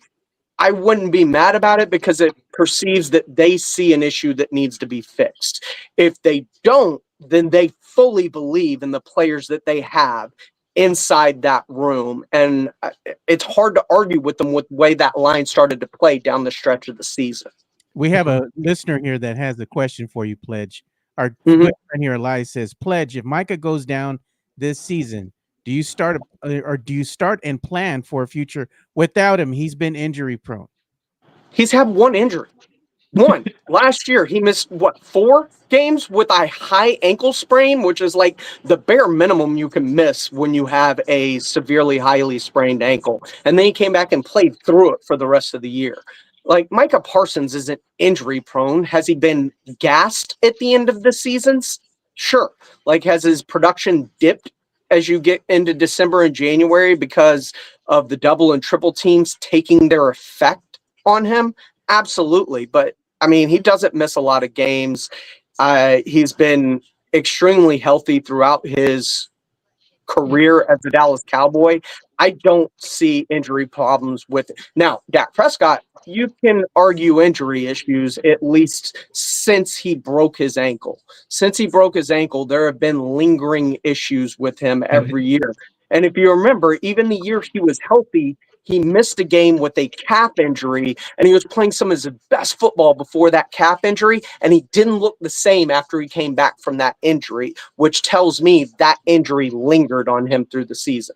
I wouldn't be mad about it because it perceives that they see an issue that needs to be fixed. If they don't, then they fully believe in the players that they have inside that room. And it's hard to argue with them with the way that line started to play down the stretch of the season. We have a listener here that has a question for you, Pledge. Our good friend here, Elias, says, Pledge, if Micah goes down this season, do you start and plan for a future without him? He's been injury prone. He's had one injury. One. Last year, he missed, 4 games with a high ankle sprain, which is like the bare minimum you can miss when you have a severely, highly sprained ankle. And then he came back and played through it for the rest of the year. Like, Micah Parsons isn't injury prone. Has he been gassed at the end of the seasons? Sure. Like, has his production dipped as you get into December and January because of the double and triple teams taking their effect on him? Absolutely. But I mean, he doesn't miss a lot of games. He's been extremely healthy throughout his career as the Dallas Cowboy. I don't see injury problems with it. Now, Dak Prescott, you can argue injury issues at least since he broke his ankle. Since he broke his ankle, there have been lingering issues with him every year. And if you remember, even the year he was healthy, he missed a game with a calf injury, and he was playing some of his best football before that calf injury, and he didn't look the same after he came back from that injury, which tells me that injury lingered on him through the season.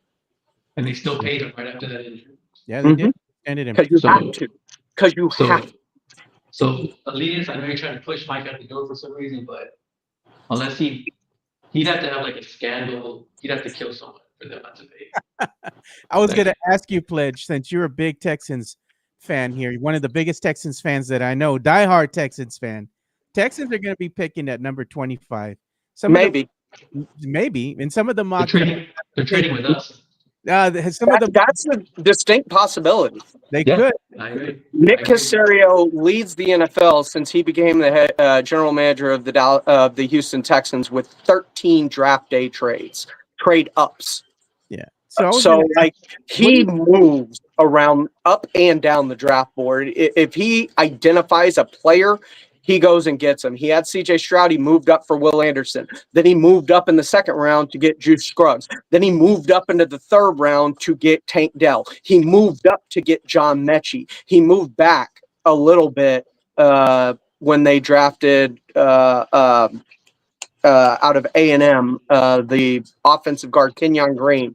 And they still paid him right after that injury. Yeah, they did. Ended him. Because you have to. Because you have to. So, Elias, I know you're trying to push Mike out the door for some reason, but unless he'd have to have like a scandal, he'd have to kill someone for them not to pay. I was going to ask you, Pledge, since you're a big Texans fan here, one of the biggest Texans fans that I know, diehard Texans fan. Texans are going to be picking at number 25. Maybe. And some of the mock they're trading with us. That's a distinct possibility. They could. I agree. Nick Caserio leads the NFL since he became the head, general manager of the Houston Texans with 13 draft day trade ups. Yeah. So like he moves around up and down the draft board. If he identifies a player, he goes and gets him. He had CJ Stroud. He moved up for Will Anderson. Then he moved up in the second round to get Juice Scruggs. Then he moved up into the third round to get Tank Dell. He moved up to get John Mechie. He moved back a little bit when they drafted out of A&M, the offensive guard Kenyon Green.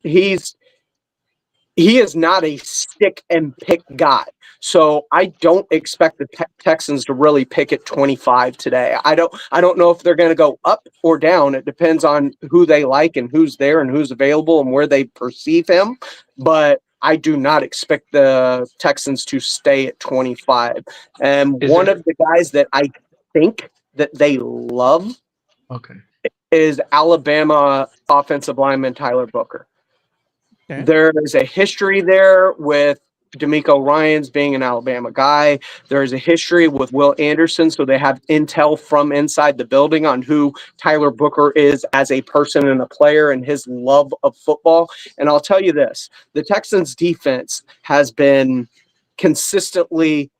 He is not a stick and pick guy. So I don't expect the Texans to really pick at 25 today. I don't know if they're going to go up or down. It depends on who they like and who's there and who's available and where they perceive him. But I do not expect the Texans to stay at 25. And one of the guys that I think that they love is Alabama offensive lineman Tyler Booker. Okay. There is a history there with D'Amico Ryans being an Alabama guy. There is a history with Will Anderson, so they have intel from inside the building on who Tyler Booker is as a person and a player and his love of football. And I'll tell you this, the Texans defense has been consistently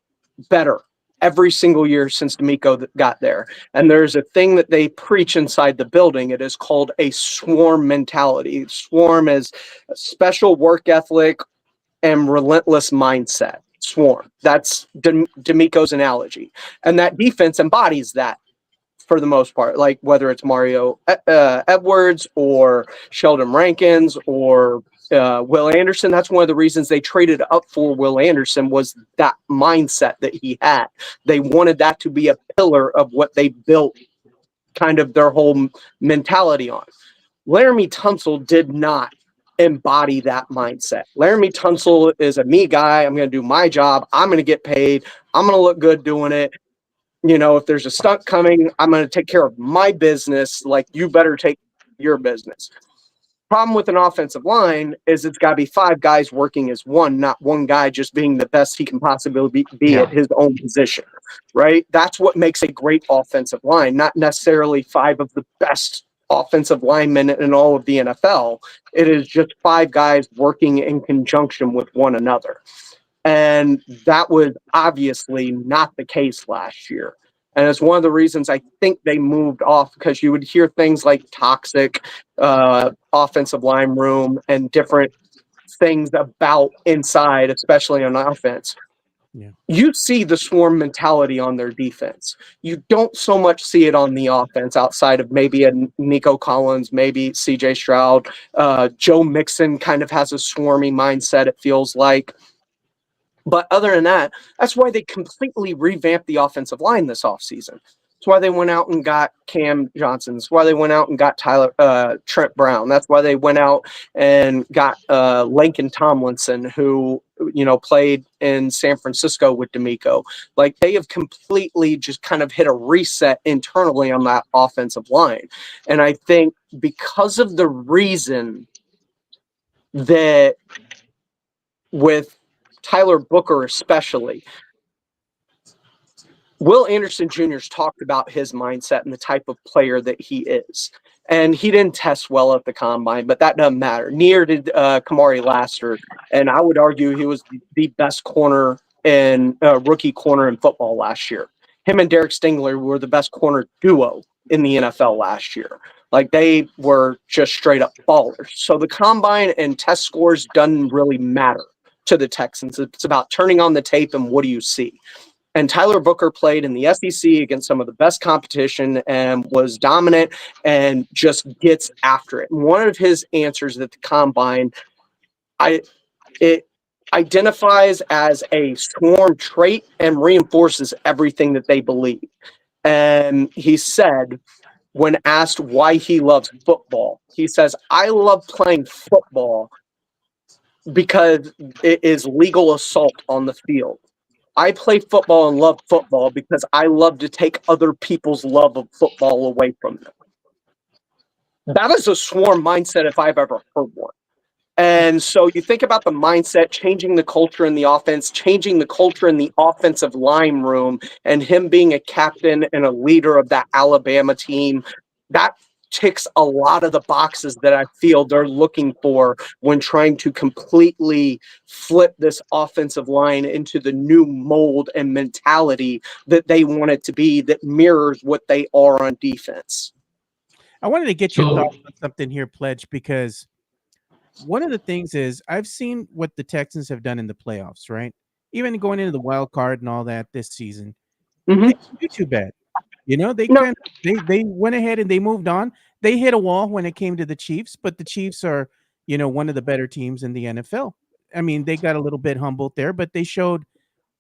better every single year since D'Amico got there. And there's a thing that they preach inside the building. It is called a swarm mentality. Swarm is a special work ethic and relentless mindset. Swarm. That's D'Amico's analogy. And that defense embodies that for the most part, like whether it's Mario Edwards or Sheldon Rankins or Will Anderson. That's one of the reasons they traded up for Will Anderson, was that mindset that he had. They wanted that to be a pillar of what they built kind of their whole mentality on. Laramie Tunsil did not embody that mindset. Laramie Tunsil is a me guy. I'm going to do my job. I'm going to get paid. I'm going to look good doing it. You know, if there's a stunt coming, I'm going to take care of my business. Like, you better take your business. Problem with an offensive line is it's got to be five guys working as one, not one guy just being the best he can possibly be at his own position, right? That's what makes a great offensive line, not necessarily five of the best offensive linemen in all of the NFL. It is just five guys working in conjunction with one another. And that was obviously not the case last year. And it's one of the reasons I think they moved off, because you would hear things like toxic offensive line room and different things about inside, especially on offense. Yeah. You see the swarm mentality on their defense. You don't so much see it on the offense outside of maybe a Nico Collins, maybe CJ Stroud. Joe Mixon kind of has a swarmy mindset, it feels like. But other than that, that's why they completely revamped the offensive line this offseason. That's why they went out and got Cam Johnson. That's why they went out and got Trent Brown. That's why they went out and got Laken Tomlinson, who, you know, played in San Francisco with D'Amico. Like, they have completely just kind of hit a reset internally on that offensive line. And I think because of the reason that with Tyler Booker especially, Will Anderson Jr.'s talked about his mindset and the type of player that he is. And he didn't test well at the combine, but that doesn't matter. Neither did Kamari Laster. And I would argue he was the best corner in rookie corner in football last year. Him and Derek Stingler were the best corner duo in the NFL last year. Like, they were just straight up ballers. So the combine and test scores doesn't really matter to the Texans. It's about turning on the tape and what do you see. And Tyler Booker played in the SEC against some of the best competition and was dominant and just gets after it. And one of his answers at the combine, it identifies as a swarm trait and reinforces everything that they believe. And he said, when asked why he loves football, he says, I love playing football because it is legal assault on the field. I play football and love football because I love to take other people's love of football away from them. That is a swarm mindset if I've ever heard one. And so you think about the mindset, changing the culture in the offense, changing the culture in the offensive line room, and him being a captain and a leader of that Alabama team. That ticks a lot of the boxes that I feel they're looking for when trying to completely flip this offensive line into the new mold and mentality that they want it to be, that mirrors what they are on defense. I wanted to get your So thoughts on something here, Pledge, because one of the things is I've seen what the Texans have done in the playoffs, right? Even going into the wild card and all that this season. Mm-hmm. They didn't do too bad. You know, they No. kind of they went ahead and they moved on. They hit a wall when it came to the Chiefs, but the Chiefs are, you know, one of the better teams in the NFL. I mean, they got a little bit humbled there, but they showed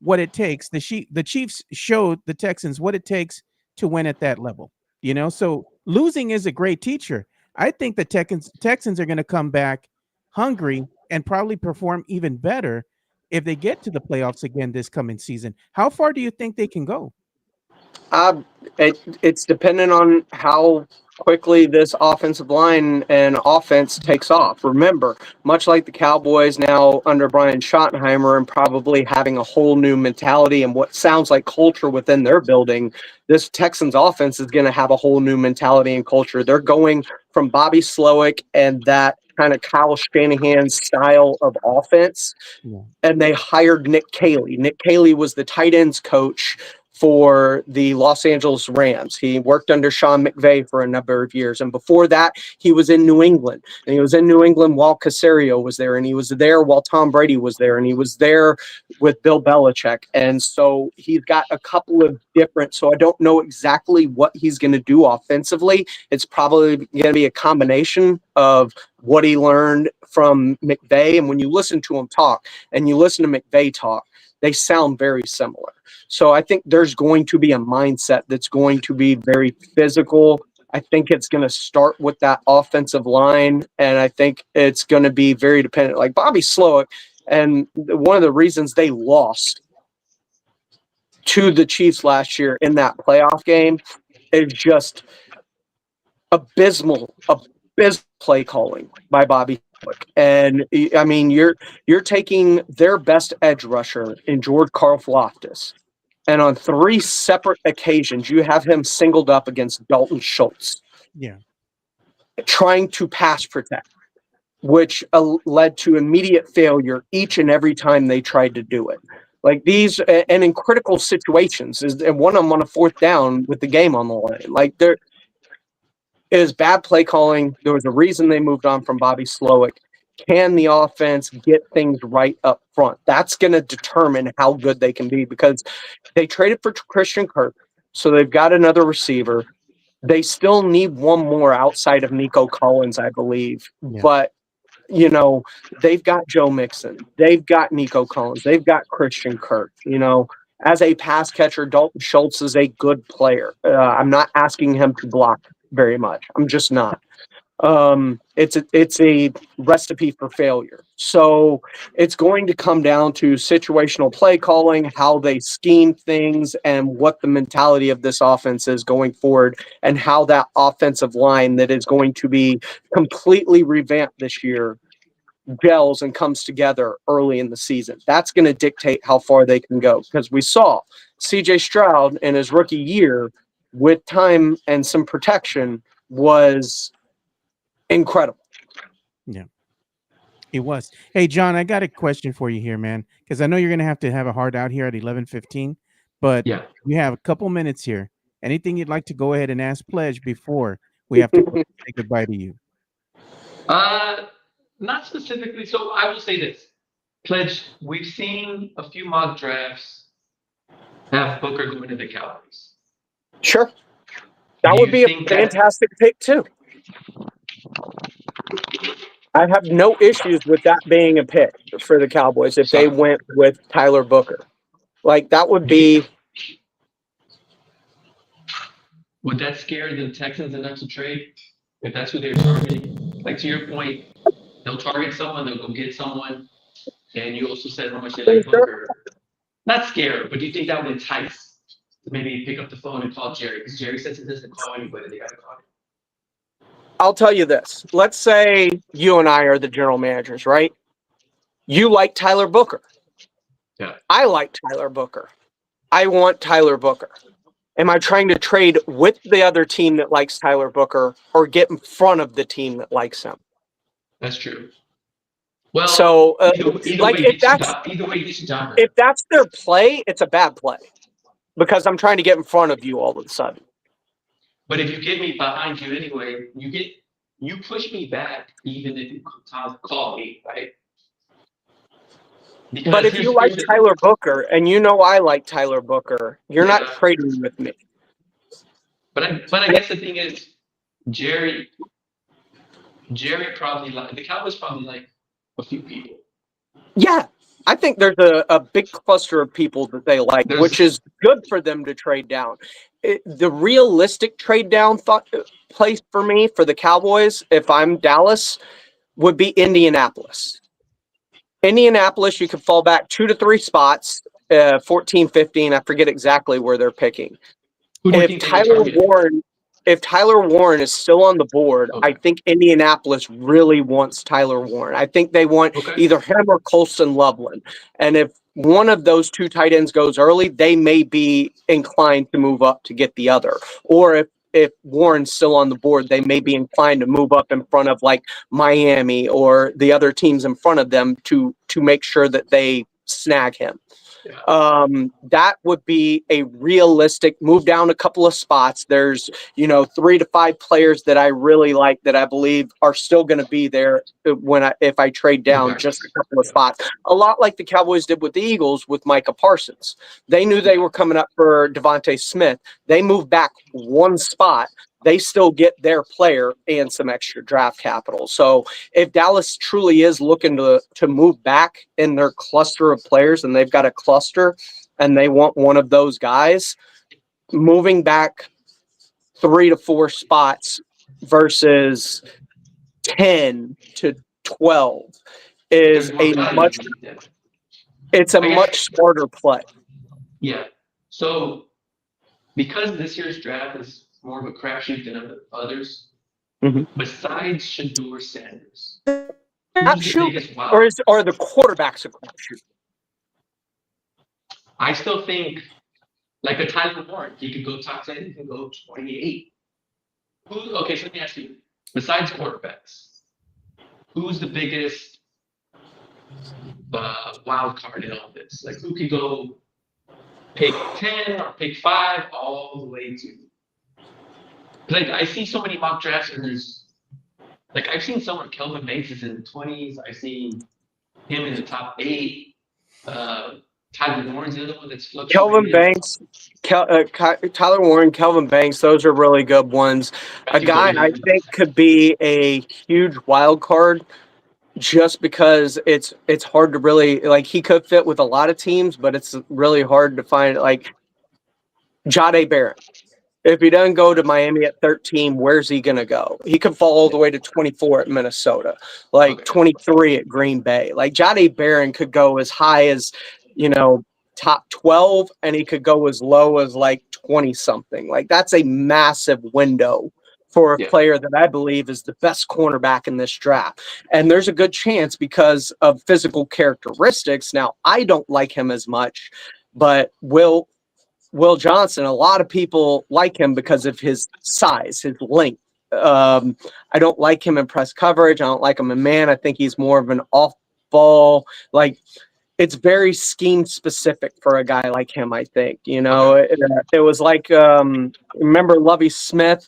what it takes. The Chiefs showed the Texans what it takes to win at that level. You know, so losing is a great teacher. I think the Texans are going to come back hungry and probably perform even better if they get to the playoffs again this coming season. How far do you think they can go? It's dependent on how quickly this offensive line and offense takes off. Remember, much like the Cowboys now under Brian Schottenheimer and probably having a whole new mentality and what sounds like culture within their building, this Texans offense is going to have a whole new mentality and culture. They're going from Bobby Slowick and that kind of Kyle Shanahan style of offense, and they hired Nick Caley. Nick Caley was the tight ends coach for the Los Angeles Rams. He worked under Sean McVay for a number of years. And before that, he was in New England. And he was in New England while Caserio was there. And he was there while Tom Brady was there. And he was there with Bill Belichick. And so he's got a couple of different, so I don't know exactly what he's going to do offensively. It's probably going to be a combination of what he learned from McVay. And when you listen to him talk and you listen to McVay talk, they sound very similar. So I think there's going to be a mindset that's going to be very physical. I think it's going to start with that offensive line, and I think it's going to be very dependent. Like Bobby Slowick, and one of the reasons they lost to the Chiefs last year in that playoff game is just abysmal play calling by Bobby Slowick. And I mean, you're taking their best edge rusher in George Karlaftis, and on 3 separate occasions, you have him singled up against Dalton Schultz. Yeah. Trying to pass protect, which led to immediate failure each and every time they tried to do it. Like these, and in critical situations, and one of them on a 4th down with the game on the line. Like there is bad play calling. There was a reason they moved on from Bobby Slowick. Can the offense get things right up front? That's going to determine how good they can be, because they traded for Christian Kirk, so they've got another receiver. They still need one more outside of Nico Collins, I believe. Yeah. But, you know, they've got Joe Mixon. They've got Nico Collins. They've got Christian Kirk. You know, as a pass catcher, Dalton Schultz is a good player. I'm not asking him to block very much. I'm just not. It's a recipe for failure. So it's going to come down to situational play calling, how they scheme things, and what the mentality of this offense is going forward, and how that offensive line that is going to be completely revamped this year gels and comes together early in the season. That's going to dictate how far they can go, because we saw CJ Stroud in his rookie year with time and some protection was incredible. Yeah, it was. Hey, John, I got a question for you here, man, because I know you're going to have a hard out here at 11:15, but yeah, we have a couple minutes here. Anything you'd like to go ahead and ask Pledge before we have to say goodbye to you? Not specifically. So I will say this, Pledge, we've seen a few mock drafts have Booker going to the Cowboys. Sure. That would be a fantastic pick too. I have no issues with that being a pick for the Cowboys if they went with Tyler Booker. Like, that would be. Would that scare the Texans enough to trade? If that's who they're targeting? Like, to your point, they'll target someone, they'll go get someone. And you also said how much they like Booker. Not scared, but do you think that would entice to maybe pick up the phone and call Jerry? Because Jerry says he doesn't call anybody, they got to call him. I'll tell you this. Let's say you and I are the general managers, right? You like Tyler Booker. Yeah. I like Tyler Booker. I want Tyler Booker. Am I trying to trade with the other team that likes Tyler Booker or get in front of the team that likes him? That's true. Well, so either like way, either way, gets you John. If that's their play, it's a bad play because I'm trying to get in front of you all of a sudden. But if you get me behind you anyway, you push me back even if you call me, right? Because but if you like Tyler Booker, and you know I like Tyler Booker, you're not trading with me. But I guess the thing is, Jerry probably the Cowboys probably like a few people. Yeah, I think there's a big cluster of people that they like, which is good for them to trade down. The realistic trade down place for me for the Cowboys, if I'm Dallas, would be Indianapolis. Indianapolis, you could fall back 2 to 3 spots, 14, 15. I forget exactly where they're picking. If Tyler Warren is still on the board, I think Indianapolis really wants Tyler Warren. I think they want either him or Colston Loveland. And if one of those 2 tight ends goes early, they may be inclined to move up to get the other. Or if Warren's still on the board, they may be inclined to move up in front of like Miami or the other teams in front of them to make sure that they snag him. That would be a realistic move down a couple of spots. There's, 3 to 5 players that I really like that I believe are still going to be there if I trade down just a couple of spots. A lot like the Cowboys did with the Eagles with Micah Parsons. They knew they were coming up for Devontae Smith. They moved back 1 spot. They still get their player and some extra draft capital. So if Dallas truly is looking to move back in their cluster of players, and they've got a cluster and they want one of those guys, moving back 3 to 4 spots versus 10 to 12 is it's a much smarter play. Yeah. So because this year's draft is more of a crapshoot than others, besides Shador Sanders, are the quarterbacks a crapshoot? I still think, like a Tyler Warren, he could go top 10, he could go 28. So let me ask you, besides quarterbacks, who's the biggest wild card in all this? Like, who could go pick 10 or pick 5 all the way to? Like, I see so many mock drafts, and I've seen someone, Kelvin Banks is in the 20s. I've seen him in the top 8. Tyler Warren's the other one that's fluctuating. Kelvin Banks, Tyler Warren, Kelvin Banks, those are really good ones. A guy I think could be a huge wild card just because it's hard to really, he could fit with a lot of teams, but it's really hard to find, Jahdae Barron. If he doesn't go to Miami at 13, where's he going to go? He could fall all the way to 24 at Minnesota, 23 at Green Bay. Jahdae Barron could go as high as, top 12, and he could go as low as 20-something. That's a massive window for a player that I believe is the best cornerback in this draft. And there's a good chance because of physical characteristics. Now, I don't like him as much, but Will Johnson, a lot of people like him because of his size, his length. I don't like him in press coverage. I don't like him in man. I think he's more of an off-ball, it's very scheme specific for a guy like him, I think. It was remember Lovie Smith?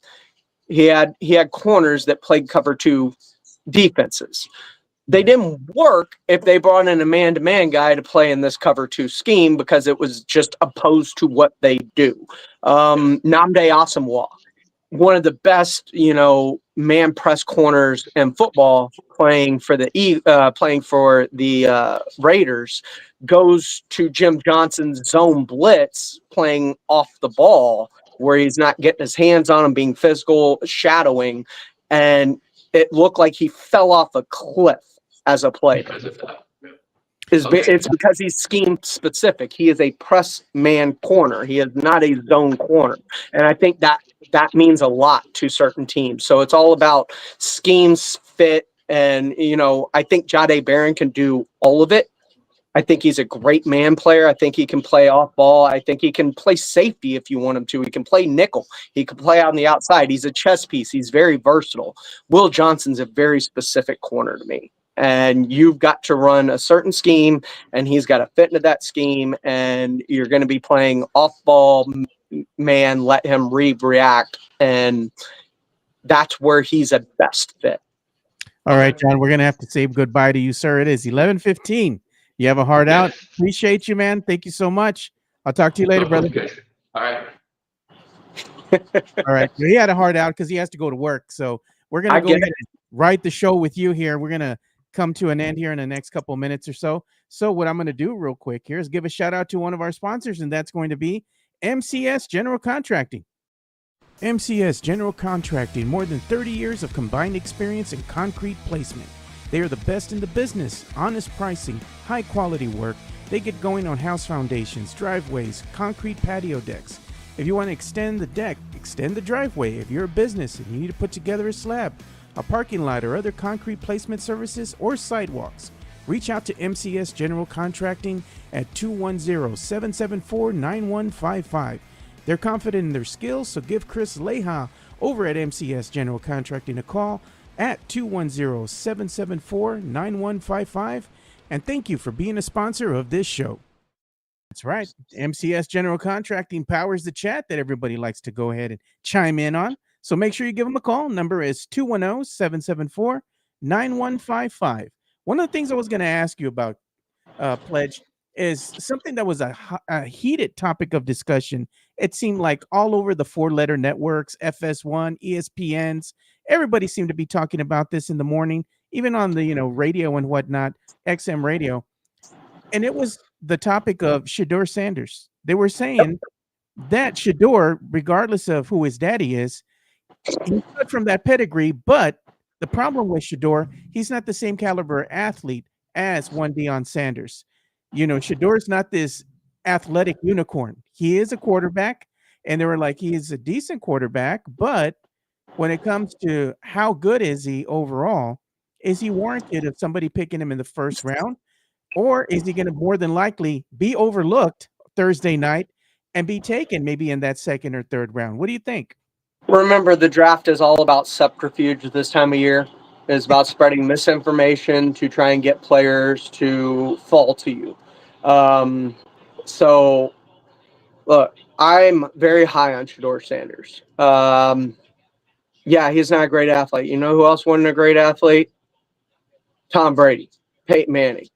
He had corners that played cover 2 defenses. They didn't work if they brought in a man-to-man guy to play in this cover 2 scheme because it was just opposed to what they do. Nnamdi Asomugha, one of the best, man press corners in football, playing for the Raiders, goes to Jim Johnson's zone blitz, playing off the ball, where he's not getting his hands on him, being physical, shadowing, and it looked like he fell off a cliff as a player. It's because he's scheme specific. He is a press man corner. He is not a zone corner. And I think that means a lot to certain teams. So it's all about schemes, fit. And, I think Jahdae Barron can do all of it. I think he's a great man player. I think he can play off ball. I think he can play safety if you want him to. He can play nickel. He can play on the outside. He's a chess piece. He's very versatile. Will Johnson's a very specific corner to me. And you've got to run a certain scheme, and he's got to fit into that scheme, and you're going to be playing off-ball man, let him react, and that's where he's a best fit. All right, John, we're going to have to say goodbye to you, sir. It is 11:15. You have a hard out. Appreciate you, man. Thank you so much. I'll talk to you later, brother. All right. All right. He had a hard out because he has to go to work. So we're going to go ahead and write the show with you here. We're going to come to an end here in the next couple of minutes or so. So what I'm going to do real quick here is give a shout out to one of our sponsors, and that's going to be MCS General Contracting. MCS General Contracting, more than 30 years of combined experience in concrete placement. They are the best in the business, honest pricing, high quality work. They get going on house foundations, driveways, concrete patio decks. If you want to extend the deck, extend the driveway. If you're a business and you need to put together a slab, a parking lot, or other concrete placement services or sidewalks, reach out to MCS General Contracting at 210-774-9155. They're confident in their skills, so give Chris Leha over at MCS General Contracting a call at 210-774-9155. And thank you for being a sponsor of this show. That's right. MCS General Contracting powers the chat that everybody likes to go ahead and chime in on. So make sure you give them a call. Number is 210-774-9155. One of the things I was going to ask you about, Pledge, is something that was a heated topic of discussion. It seemed like all over the four-letter networks, FS1, ESPNs, everybody seemed to be talking about this in the morning, even on the radio and whatnot, XM radio. And it was the topic of Shedeur Sanders. They were saying that Shedeur, regardless of who his daddy is, he's good from that pedigree, but the problem with Shedeur, he's not the same caliber athlete as one Deion Sanders. Shedeur's not this athletic unicorn. He is a quarterback, and they were like, he is a decent quarterback, but when it comes to how good is he overall, is he warranted of somebody picking him in the first round, or is he going to more than likely be overlooked Thursday night and be taken maybe in that second or third round? What do you think? Remember, the draft is all about subterfuge this time of year. It's about spreading misinformation to try and get players to fall to you. So, look, I'm very high on Shedeur Sanders. Yeah, he's not a great athlete. You know who else wasn't a great athlete? Tom Brady, Peyton Manning.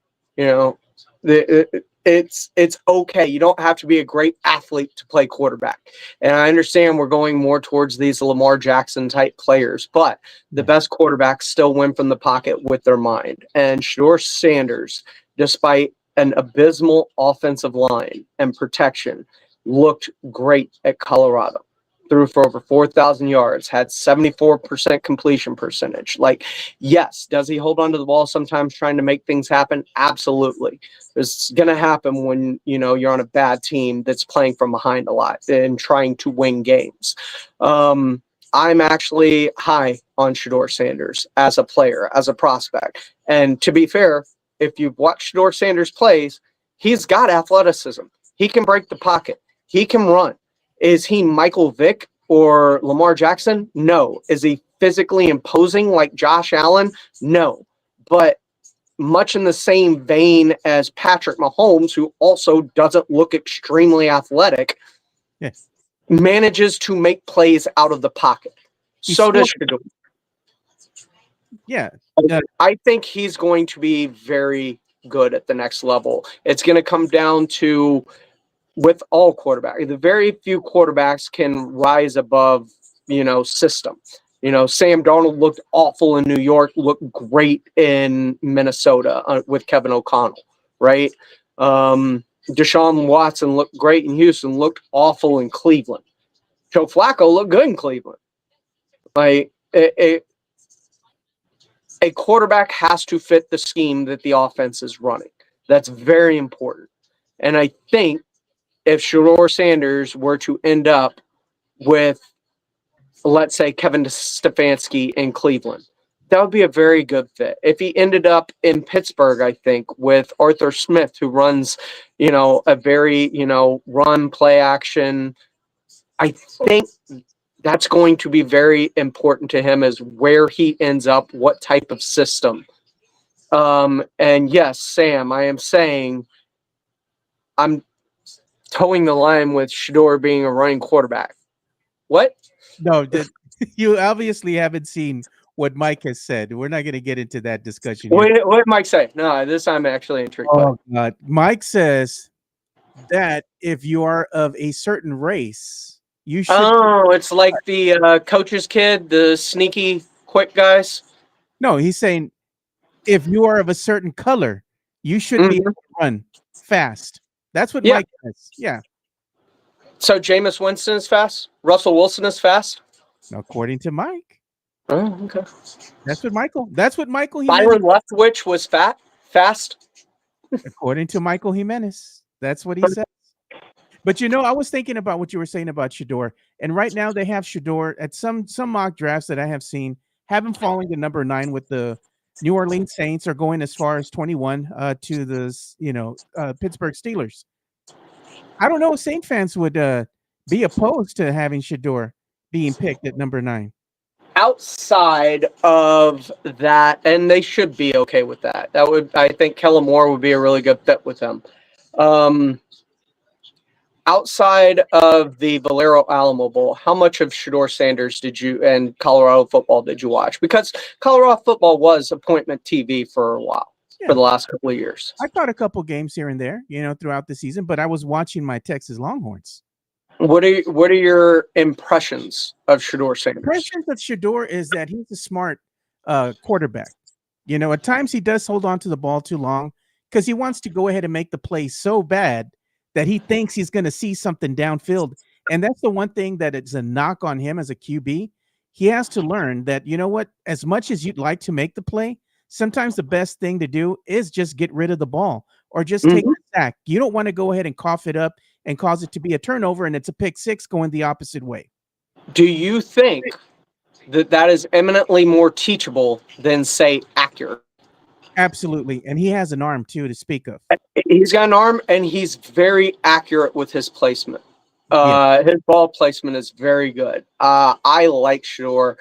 It's okay. You don't have to be a great athlete to play quarterback. And I understand we're going more towards these Lamar Jackson type players, but the best quarterbacks still win from the pocket with their mind. And Shedeur Sanders, despite an abysmal offensive line and protection, looked great at Colorado. Threw for over 4,000 yards, had 74% completion percentage. Like, yes, does he hold onto the ball sometimes trying to make things happen? Absolutely. It's going to happen when, you're on a bad team that's playing from behind a lot and trying to win games. I'm actually high on Shedeur Sanders as a player, as a prospect. And to be fair, if you've watched Shedeur Sanders plays, he's got athleticism. He can break the pocket. He can run. Is he Michael Vick or Lamar Jackson? No. Is he physically imposing like Josh Allen? No. But much in the same vein as Patrick Mahomes, who also doesn't look extremely athletic, yes, manages to make plays out of the pocket. So does Shedeur. Yeah. I think he's going to be very good at the next level. It's going to come down to, with all quarterbacks, the very few quarterbacks can rise above, system. Sam Darnold looked awful in New York, looked great in Minnesota with Kevin O'Connell, right? Deshaun Watson looked great in Houston, looked awful in Cleveland. Joe Flacco looked good in Cleveland. Like, a quarterback has to fit the scheme that the offense is running. That's very important. And I think if Shedeur Sanders were to end up with, let's say, Kevin Stefanski in Cleveland, That would be a very good fit. If he ended up in Pittsburgh, I think, with Arthur Smith, who runs, a very, run play action, I think that's going to be very important to him, is where he ends up, what type of system. And yes, Sam, I am saying I'm towing the line with Shador being a running quarterback. What? No, you obviously haven't seen what Mike has said. We're not going to get into that discussion here. What did Mike say? No, this I'm actually intrigued by. God. Mike says that if you are of a certain race, you should. Oh, it's like the coach's kid, the sneaky, quick guys. No, he's saying if you are of a certain color, you should be able to run fast. That's what Mike says. Yeah. So Jameis Winston is fast. Russell Wilson is fast. According to Mike. Oh, okay. That's what Michael. Byron Leftwich was fast. According to Michael Jimenez. That's what he said. But I was thinking about what you were saying about Shador, and right now they have Shador at some mock drafts that I have seen have him falling to number 9 with the New Orleans Saints, are going as far as 21 to the Pittsburgh Steelers. I don't know if Saint fans would be opposed to having Shador being picked at number 9. Outside of that, and they should be okay with that. I think Kellen Moore would be a really good fit with them. Outside of the Valero Alamo Bowl, how much of Shador Sanders and Colorado football did you watch? Because Colorado football was appointment TV for a while, for the last couple of years. I caught a couple games here and there, throughout the season, but I was watching my Texas Longhorns. What are your impressions of Shador Sanders? Impressions of Shador is that he's a smart quarterback. At times he does hold on to the ball too long because he wants to go ahead and make the play so bad that he thinks he's going to see something downfield. And that's the one thing that is a knock on him as a QB. He has to learn that, as much as you'd like to make the play, sometimes the best thing to do is just get rid of the ball or just take the sack. You don't want to go ahead and cough it up and cause it to be a turnover and it's a pick six going the opposite way. Do you think that is eminently more teachable than, say, accurate? Absolutely. And he has an arm, too, to speak of. He's got an arm, and he's very accurate with his placement. His ball placement is very good. I like Shador.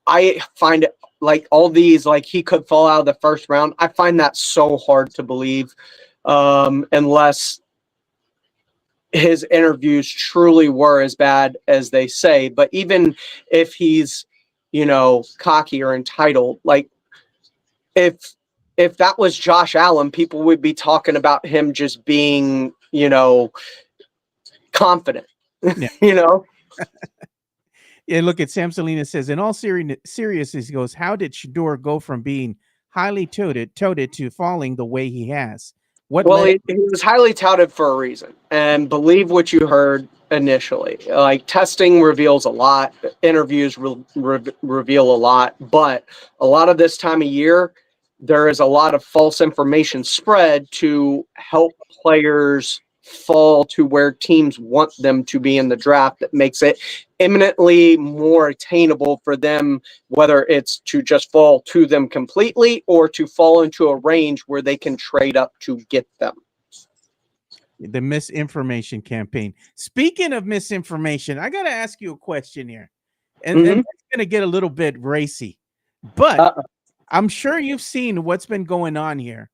I find it, like, all these, like, he could fall out of the first round. I find that so hard to believe, unless his interviews truly were as bad as they say. But even if he's, cocky or entitled, like, if that was Josh Allen, people would be talking about him just being, confident, Yeah, look at Sam Salinas says, in all seriousness, he goes, how did Shador go from being highly touted to falling the way he has? He was highly touted for a reason, and believe what you heard initially. Like, testing reveals a lot, interviews reveal a lot, but a lot of this time of year, there is a lot of false information spread to help players fall to where teams want them to be in the draft. That makes it eminently more attainable for them, whether it's to just fall to them completely or to fall into a range where they can trade up to get them. The misinformation campaign. Speaking of misinformation, I got to ask you a question here. And it's going to get a little bit racy, but I'm sure you've seen what's been going on here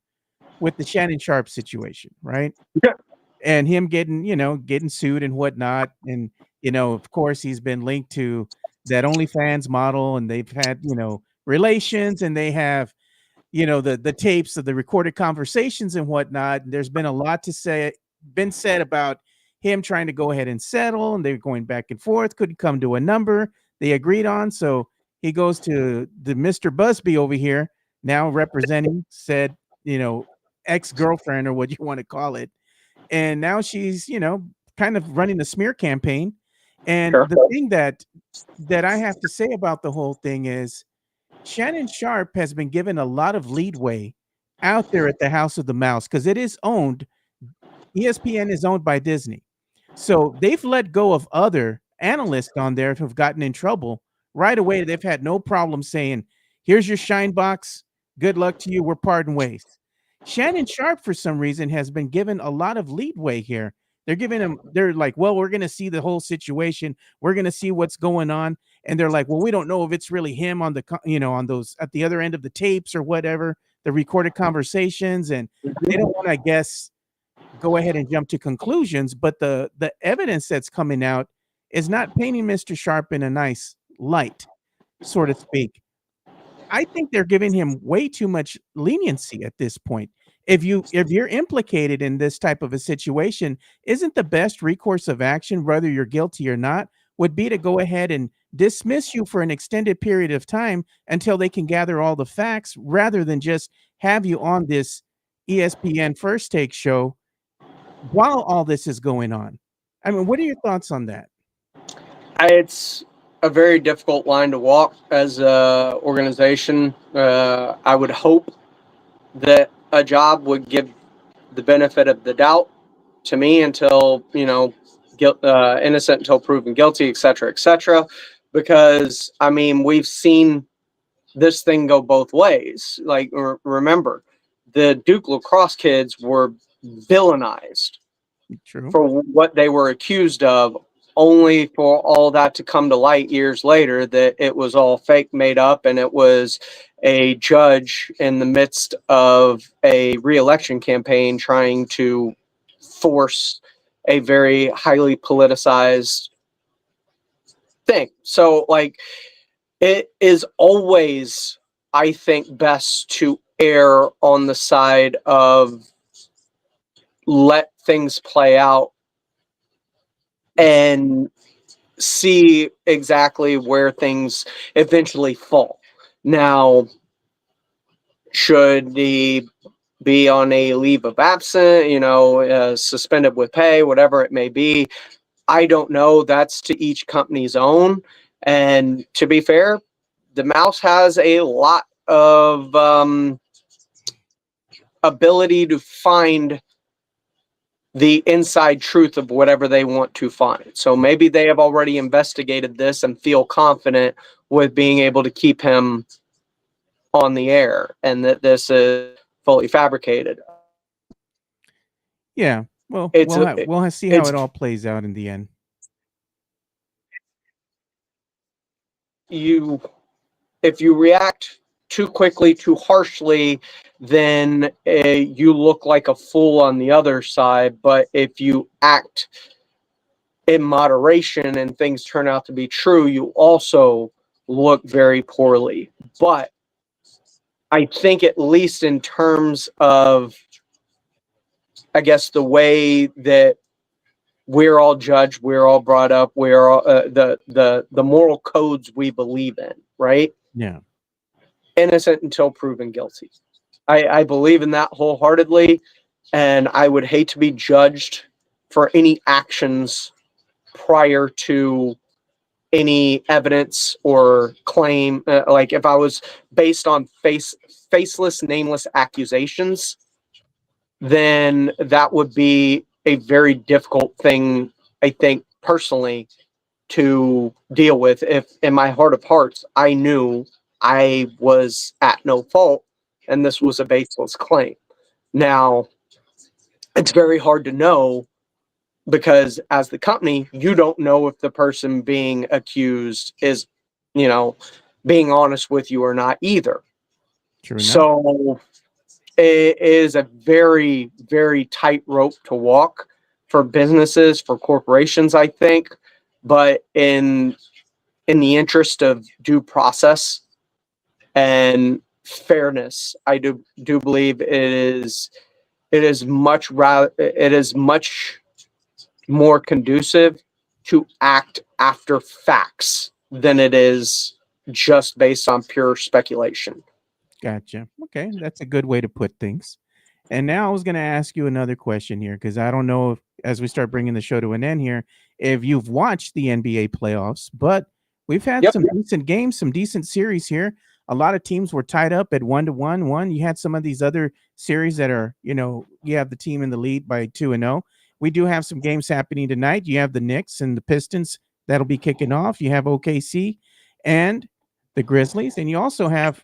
with the Shannon Sharp situation, right? Yeah. And him getting sued and whatnot. And, of course, he's been linked to that OnlyFans model, and they've had, relations, and they have, the tapes of the recorded conversations and whatnot. And there's been a lot been said about him trying to go ahead and settle, and they're going back and forth, couldn't come to a number they agreed on. So he goes to the Mr. Busby over here, now representing said, ex-girlfriend, or what you want to call it. And now she's, kind of running the smear campaign. And the thing that I have to say about the whole thing is Shannon Sharp has been given a lot of leadway out there at the House of the Mouse, because it is owned, ESPN is owned by Disney. So they've let go of other analysts on there who've gotten in trouble right away. They've had no problem saying Here's your shine box. Good luck to you. We're parting ways. Shannon Sharp, for some reason, has been given a lot of leadway here. They're giving him, they're like, well, we're going to see the whole situation. We're going to see what's going on. And they're like, well, we don't know if it's really him on the, on those at the other end of the tapes or whatever, the recorded conversations. And they don't want to, I guess, go ahead and jump to conclusions. But the evidence that's coming out is not painting Mr. Sharp in a nice light, so to speak. I think they're giving him way too much leniency at this point. If you're implicated in this type of a situation, isn't the best recourse of action, whether you're guilty or not, would be to go ahead and dismiss you for an extended period of time until they can gather all the facts, rather than just have you on this ESPN First Take show while all this is going on? I mean, what are your thoughts on that? It's a very difficult line to walk as a organization. I would hope that a job would give the benefit of the doubt to me until, innocent until proven guilty, et cetera, because, I mean, we've seen this thing go both ways. Like, remember, the Duke lacrosse kids were villainized True. for what they were accused of, only for all that to come to light years later that it was all fake, made up, and it was a judge in the midst of a re-election campaign trying to force a very highly politicized thing. So, like, it is always, I think, best to err on the side of let things play out and see exactly where things eventually fall. Now, should he be on a leave of absence, suspended with pay, whatever it may be, I don't know. That's to each company's own. And to be fair, the Mouse has a lot of ability to find the inside truth of whatever they want to find. So maybe they have already investigated this and feel confident with being able to keep him on the air, and that this is fully fabricated. Yeah. Well, we'll see how it all plays out in the end. If you react too quickly, too harshly, then you look like a fool on the other side. But if you act in moderation and things turn out to be true, you also look very poorly. But I think, at least in terms of, I guess, the way that we're all judged, we're all brought up, we're all the moral codes we believe in, right? Yeah. Innocent until proven guilty. I believe in that wholeheartedly, and I would hate to be judged for any actions prior to any evidence or claim. Like, if I was based on faceless, nameless accusations, then that would be a very difficult thing, I think, personally, to deal with. If in my heart of hearts I knew I was at no fault and this was a baseless claim. Now, it's very hard to know, because as the company, you don't know if the person being accused is, being honest with you or not either. True enough. So it is a very, very tight rope to walk for businesses, for corporations, I think. But in the interest of due process and fairness, I do believe it is much more conducive to act after facts than it is just based on pure speculation. Gotcha. Okay, that's a good way to put things. And now I was going to ask you another question here, because I don't know if, as we start bringing the show to an end here, if you've watched the NBA playoffs, but we've had some decent games, some decent series here. A lot of teams were tied up at 1-1. You had some of these other series that are, you have the team in the lead by 2-0. We do have some games happening tonight. You have the Knicks and the Pistons that'll be kicking off. You have OKC and the Grizzlies, and you also have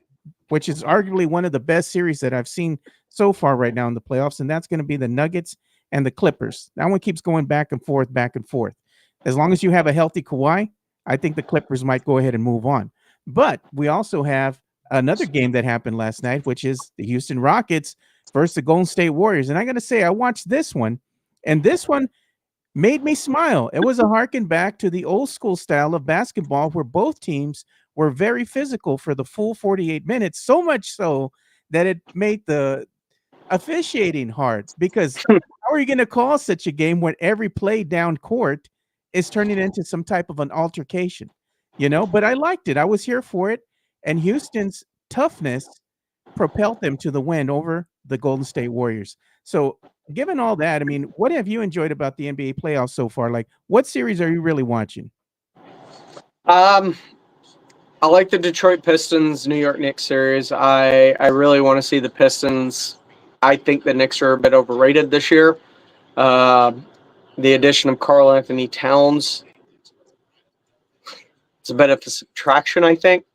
which is arguably one of the best series that I've seen so far right now in the playoffs, and that's going to be the Nuggets and the Clippers. That one keeps going back and forth, back and forth. As long as you have a healthy Kawhi, I think the Clippers might go ahead and move on. But we also have another game that happened last night, which is the Houston Rockets versus the Golden State Warriors. And I got to say, I watched this one, and this one made me smile. It was a harken back to the old school style of basketball where both teams were very physical for the full 48 minutes, so much so that it made the officiating hard, because how are you going to call such a game when every play down court is turning into some type of an altercation? But I liked it. I was here for it. And Houston's toughness propelled them to the win over the Golden State Warriors. So given all that, I mean, what have you enjoyed about the NBA playoffs so far? Like, what series are you really watching? I like the Detroit Pistons New York Knicks series. I really want to see the Pistons. I think the Knicks are a bit overrated this year. The addition of Karl Anthony Towns, it's a bit of a subtraction, I think,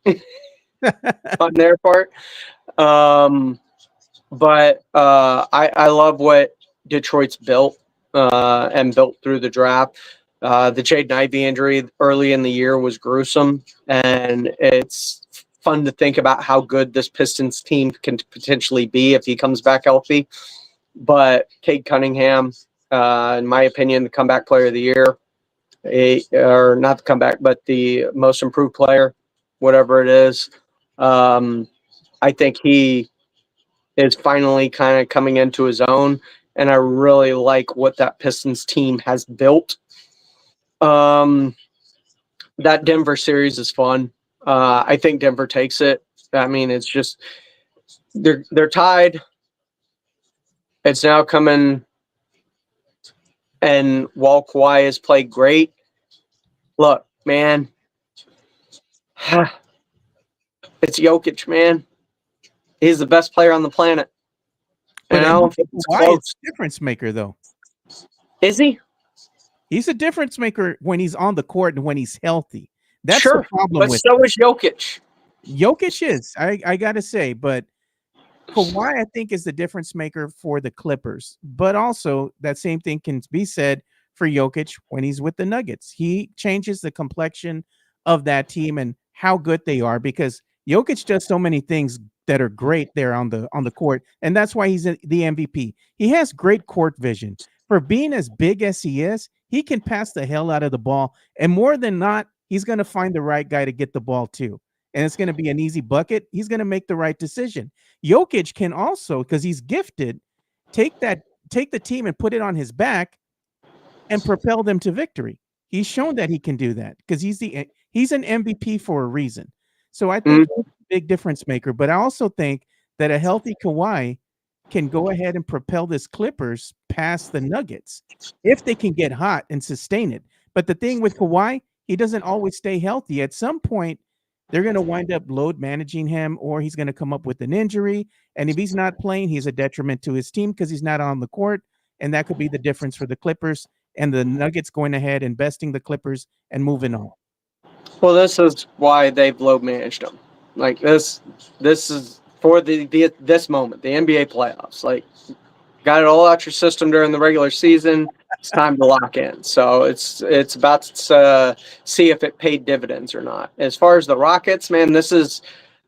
on their part. But I love what Detroit's built and built through the draft. The Jaden Ivey injury early in the year was gruesome, and it's fun to think about how good this Pistons team can potentially be if he comes back healthy. But Cade Cunningham, in my opinion, the comeback player of the year, or not the comeback, but the most improved player, whatever it is. I think he is finally kind of coming into his own, and I really like what that Pistons team has built. That Denver series is fun. I think Denver takes it. I mean, it's just they're tied. It's now coming, and while Kawhi has played great, look, man, it's Jokic, man. He's the best player on the planet. But It's Kawhi close. is a difference maker, though. Is he? He's a difference maker when he's on the court and when he's healthy. That's sure, the problem but with so is Jokic. Jokic is, I got to say, but Kawhi, I think, is the difference maker for the Clippers. But also, that same thing can be said for Jokic when he's with the Nuggets. He changes the complexion of that team and how good they are, because Jokic does so many things that are great there on the court, and that's why he's the MVP. He has great court vision. For being as big as he is, he can pass the hell out of the ball, and more than not, he's going to find the right guy to get the ball to, and it's going to be an easy bucket. He's going to make the right decision. Jokic can also, because he's gifted, take the team and put it on his back and propel them to victory. He's shown that he can do that because he's an MVP for a reason. So I think he's a big difference maker. But I also think that a healthy Kawhi can go ahead and propel this Clippers past the Nuggets if they can get hot and sustain it. But the thing with Kawhi, he doesn't always stay healthy. At some point, they're going to wind up load managing him, or he's going to come up with an injury. And if he's not playing, he's a detriment to his team because he's not on the court. And that could be the difference for the Clippers and the Nuggets going ahead and besting the Clippers and moving on. Well, this is why they've load managed them. Like this is for this moment, the NBA playoffs. Like, got it all out your system during the regular season. It's time to lock in. So it's about to see if it paid dividends or not. As far as the Rockets, man, this is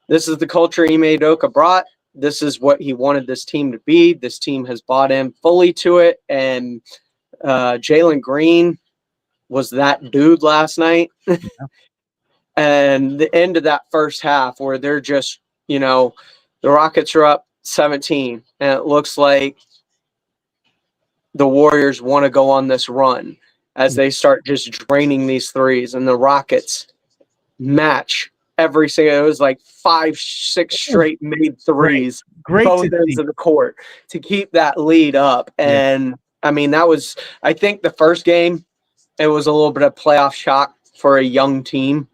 the culture Ime Udoka brought. This is what he wanted this team to be. This team has bought in fully to it, and Jalen Green was that dude last night. And the end of that first half where they're just, the Rockets are up 17, and it looks like the Warriors want to go on this run as they start just draining these threes, and the Rockets match every single. It was like 5-6 straight made threes, Great both ends of the court to keep that lead up. And I mean, I think the first game, it was a little bit of playoff shock for a young team.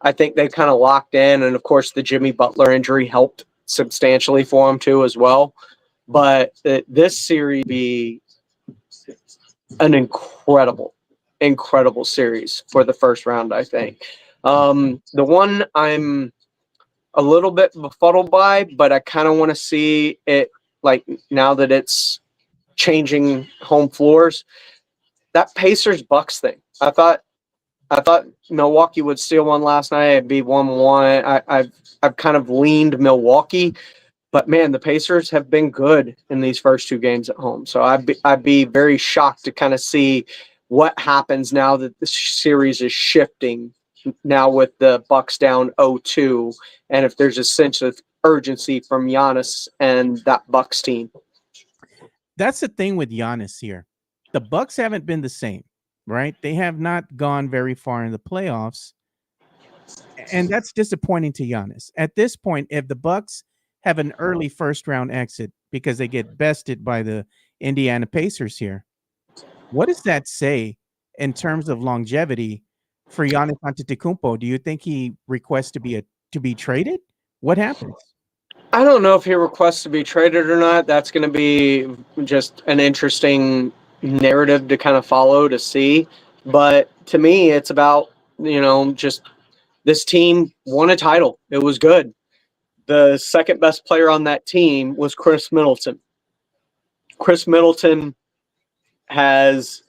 I think they kind of locked in, and of course the Jimmy Butler injury helped substantially for them too as well. But this series be an incredible series for the first round, I think. The one I'm a little bit befuddled by, but I kind of want to see it, like, now that it's changing home floors. That Pacers Bucks thing. I thought Milwaukee would steal one last night. It'd be 1-1. I've kind of leaned Milwaukee, but man, the Pacers have been good in these first two games at home. So I'd be very shocked to kind of see what happens now that the series is shifting now with the Bucks down 0-2, and if there's a sense of urgency from Giannis and that Bucks team. That's the thing with Giannis here. The Bucks haven't been the same, right? They have not gone very far in the playoffs, and that's disappointing to Giannis. At this point, if the Bucks have an early first round exit because they get bested by the Indiana Pacers here, what does that say in terms of longevity for Giannis Antetokounmpo? Do you think he requests to be traded? What happens? I don't know if he requests to be traded or not. That's going to be just an interesting narrative to kind of follow to see. But to me, it's about, just this team won a title. It was good. The second best player on that team was Chris Middleton. Chris Middleton has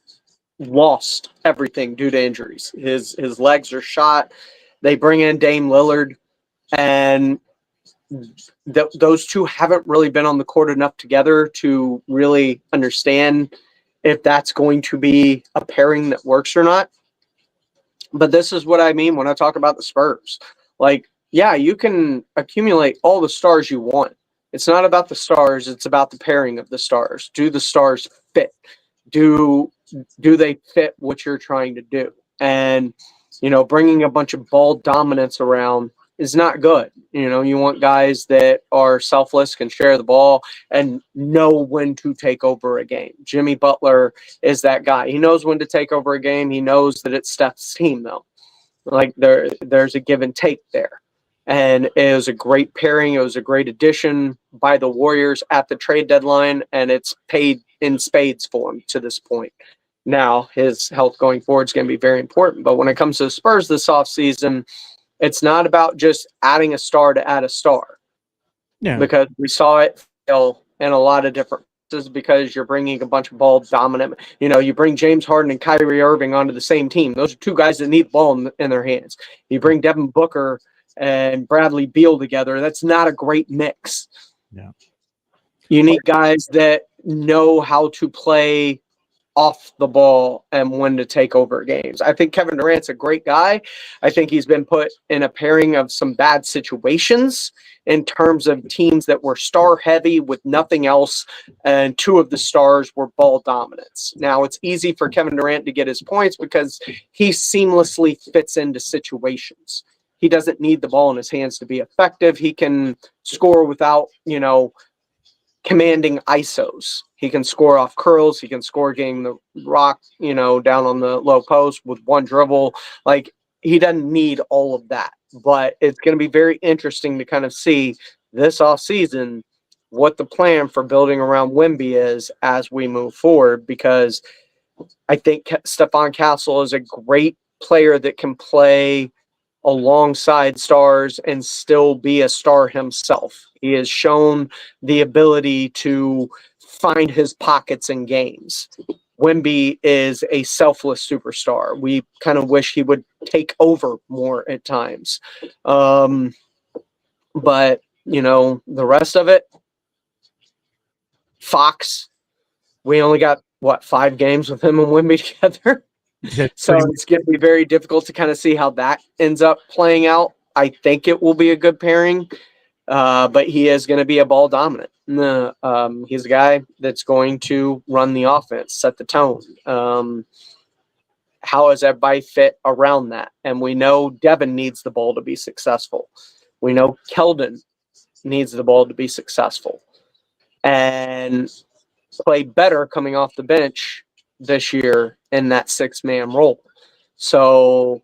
lost everything due to injuries. His legs are shot. They bring in Dame Lillard, and those two haven't really been on the court enough together to really understand if that's going to be a pairing that works or not. But this is what I mean when I talk about the Spurs. Like, yeah, you can accumulate all the stars you want. It's not about the stars. It's about the pairing of the stars. Do the stars fit? Do they fit what you're trying to do? And, bringing a bunch of ball dominance around is not good. You want guys that are selfless, can share the ball, and know when to take over a game. Jimmy Butler is that guy. He knows when to take over a game. He knows that it's Steph's team, though. Like, there's a give and take there. And it was a great pairing. It was a great addition by the Warriors at the trade deadline, and it's paid in spades for him to this point. Now, his health going forward is going to be very important. But when it comes to the Spurs this offseason, it's not about just adding a star to add a star. Yeah. Because we saw it fail in a lot of different places because you're bringing a bunch of ball dominant. You bring James Harden and Kyrie Irving onto the same team. Those are two guys that need the ball in their hands. You bring Devin Booker and Bradley Beal together. That's not a great mix. Yeah. You need guys that know how to play off the ball and when to take over games. I think Kevin Durant's a great guy. I think he's been put in a pairing of some bad situations in terms of teams that were star heavy with nothing else, and two of the stars were ball dominance. Now, it's easy for Kevin Durant to get his points because he seamlessly fits into situations. He doesn't need the ball in his hands to be effective. He can score without, commanding ISOs. He can score off curls. He can score getting the rock, down on the low post with one dribble. Like, he doesn't need all of that. But it's going to be very interesting to kind of see this offseason what the plan for building around Wemby is as we move forward, because I think Stephon Castle is a great player that can play alongside stars and still be a star himself. He has shown the ability to find his pockets in games. Wemby is a selfless superstar. We kind of wish he would take over more at times. But, the rest of it, Fox, we only got, 5 games with him and Wemby together? So it's going to be very difficult to kind of see how that ends up playing out. I think it will be a good pairing, but he is going to be a ball dominant. He's a guy that's going to run the offense, set the tone. How does everybody fit around that? And we know Devin needs the ball to be successful. We know Keldon needs the ball to be successful and play better coming off the bench this year in that 6-man role. So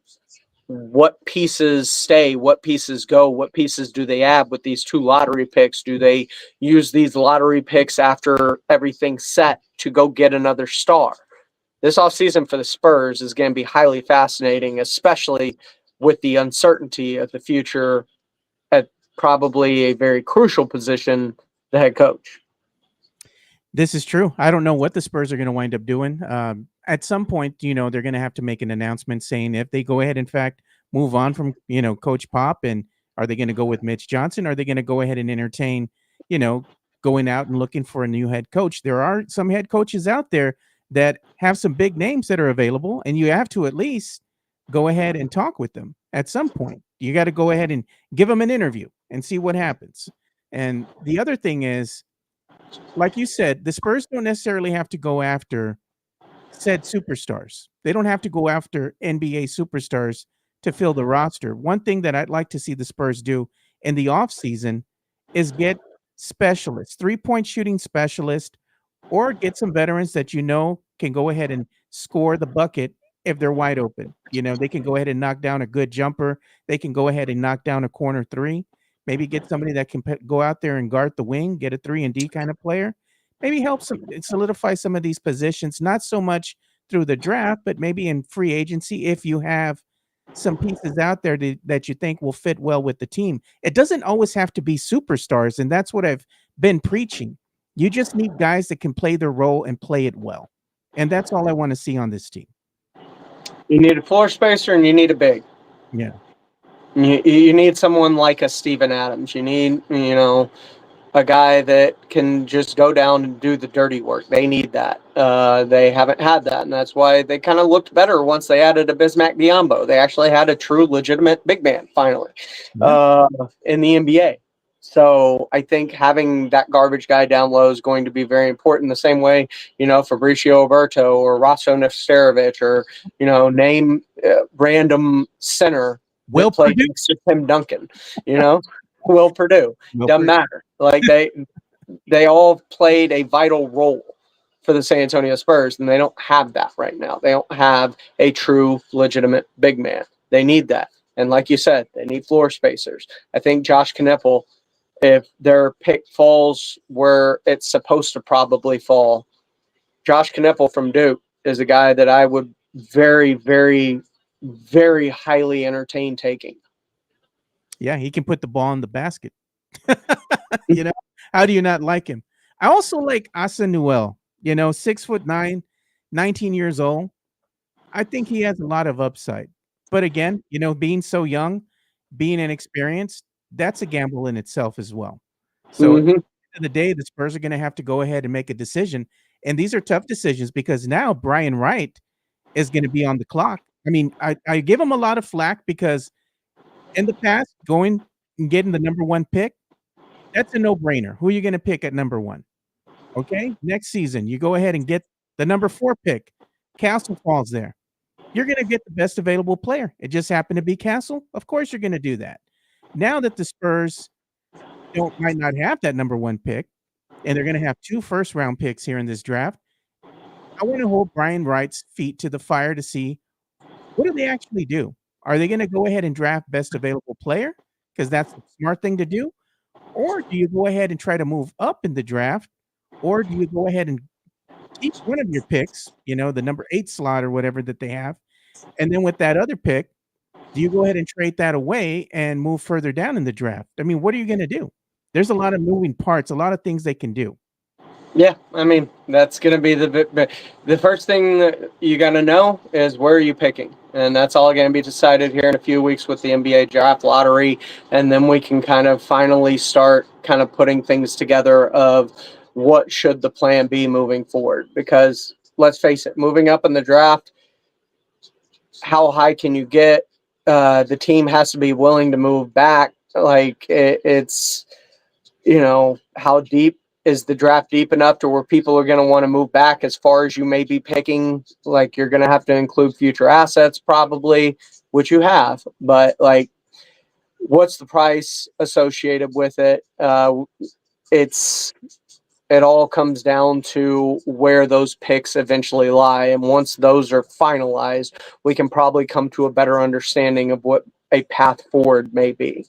what pieces stay, what pieces go, what pieces do they add with these 2 lottery picks? Do they use these lottery picks after everything's set to go get another star? This offseason for the Spurs is going to be highly fascinating, especially with the uncertainty of the future probably a very crucial position, the head coach. This is true. I don't know what the Spurs are going to wind up doing. At some point, they're going to have to make an announcement saying if they go ahead, in fact, move on from, Coach Pop, and are they going to go with Mitch Johnson? Are they going to go ahead and entertain, going out and looking for a new head coach? There are some head coaches out there that have some big names that are available, and you have to at least go ahead and talk with them at some point. You got to go ahead and give them an interview and see what happens. And the other thing is, like you said, the Spurs don't necessarily have to go after said superstars. They don't have to go after NBA superstars to fill the roster. One thing that I'd like to see the Spurs do in the offseason is get specialists, three-point shooting specialists, or get some veterans that can go ahead and score the bucket if they're wide open. They can go ahead and knock down a good jumper. They can go ahead and knock down a corner three. Maybe get somebody that can go out there and guard the wing, get a 3-and-D kind of player. Maybe help solidify some of these positions, not so much through the draft, but maybe in free agency if you have some pieces out there that you think will fit well with the team. It doesn't always have to be superstars, and that's what I've been preaching. You just need guys that can play their role and play it well. And that's all I want to see on this team. You need a floor spacer and you need a big. Yeah. You need someone like a Steven Adams. You need, a guy that can just go down and do the dirty work. They need that. They haven't had that, and that's why they kind of looked better once they added a Bismack Biyombo. They actually had a true, legitimate big man, finally, in the NBA. So I think having that garbage guy down low is going to be very important. The same way, Fabricio Oberto or Roscoe Nesterovic or, name random center Will play next to Tim Duncan, Will Purdue. Doesn't matter. Like they all played a vital role for the San Antonio Spurs, and they don't have that right now. They don't have a true, legitimate big man. They need that. And like you said, they need floor spacers. I think Josh Kneppel, if their pick falls where it's supposed to probably fall, Josh Kneppel from Duke is a guy that I would very, very, very highly entertain taking. Yeah, he can put the ball in the basket. How do you not like him? I also like Asa Newell, 6'9", 19 years old. I think he has a lot of upside. But again, being so young, being inexperienced, that's a gamble in itself as well. So at the end of the day, the Spurs are going to have to go ahead and make a decision. And these are tough decisions because now Brian Wright is going to be on the clock. I mean, I give him a lot of flack because in the past, going and getting the number one pick, that's a no-brainer. Who are you going to pick at number one? Okay, next season, you go ahead and get the number 4 pick. Castle falls there. You're going to get the best available player. It just happened to be Castle. Of course, you're going to do that. Now that the Spurs might not have that number 1 pick, and they're going to have 2 first-round picks here in this draft, I want to hold Brian Wright's feet to the fire to see what do they actually do. Are they going to go ahead and draft best available player because that's the smart thing to do? Or do you go ahead and try to move up in the draft? Or do you go ahead and keep one of your picks, the number 8 slot or whatever that they have, and then with that other pick, do you go ahead and trade that away and move further down in the draft? I mean, what are you going to do? There's a lot of moving parts, a lot of things they can do. Yeah, I mean, that's going to be the first thing that you got to know is where are you picking? And that's all going to be decided here in a few weeks with the NBA draft lottery. And then we can kind of finally start kind of putting things together of what should the plan be moving forward. Because let's face it, moving up in the draft, how high can you get? The team has to be willing to move back. Like it's, how deep is the draft deep enough to where people are going to want to move back as far as you may be picking? Like you're going to have to include future assets probably, which you have, but like what's the price associated with it? It all comes down to where those picks eventually lie. And once those are finalized, we can probably come to a better understanding of what a path forward may be.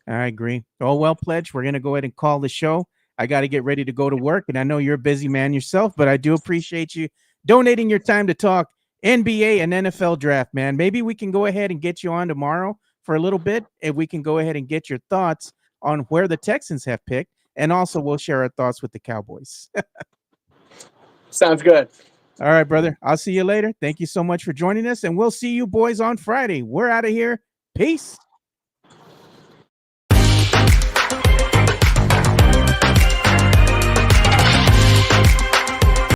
I agree. Oh, well, Pledge, we're going to go ahead and call the show. I got to get ready to go to work, and I know you're a busy man yourself, but I do appreciate you donating your time to talk NBA and NFL draft, man. Maybe we can go ahead and get you on tomorrow for a little bit, and we can go ahead and get your thoughts on where the Texans have picked, and also we'll share our thoughts with the Cowboys. Sounds good. All right, brother. I'll see you later. Thank you so much for joining us, and we'll see you boys on Friday. We're out of here. Peace.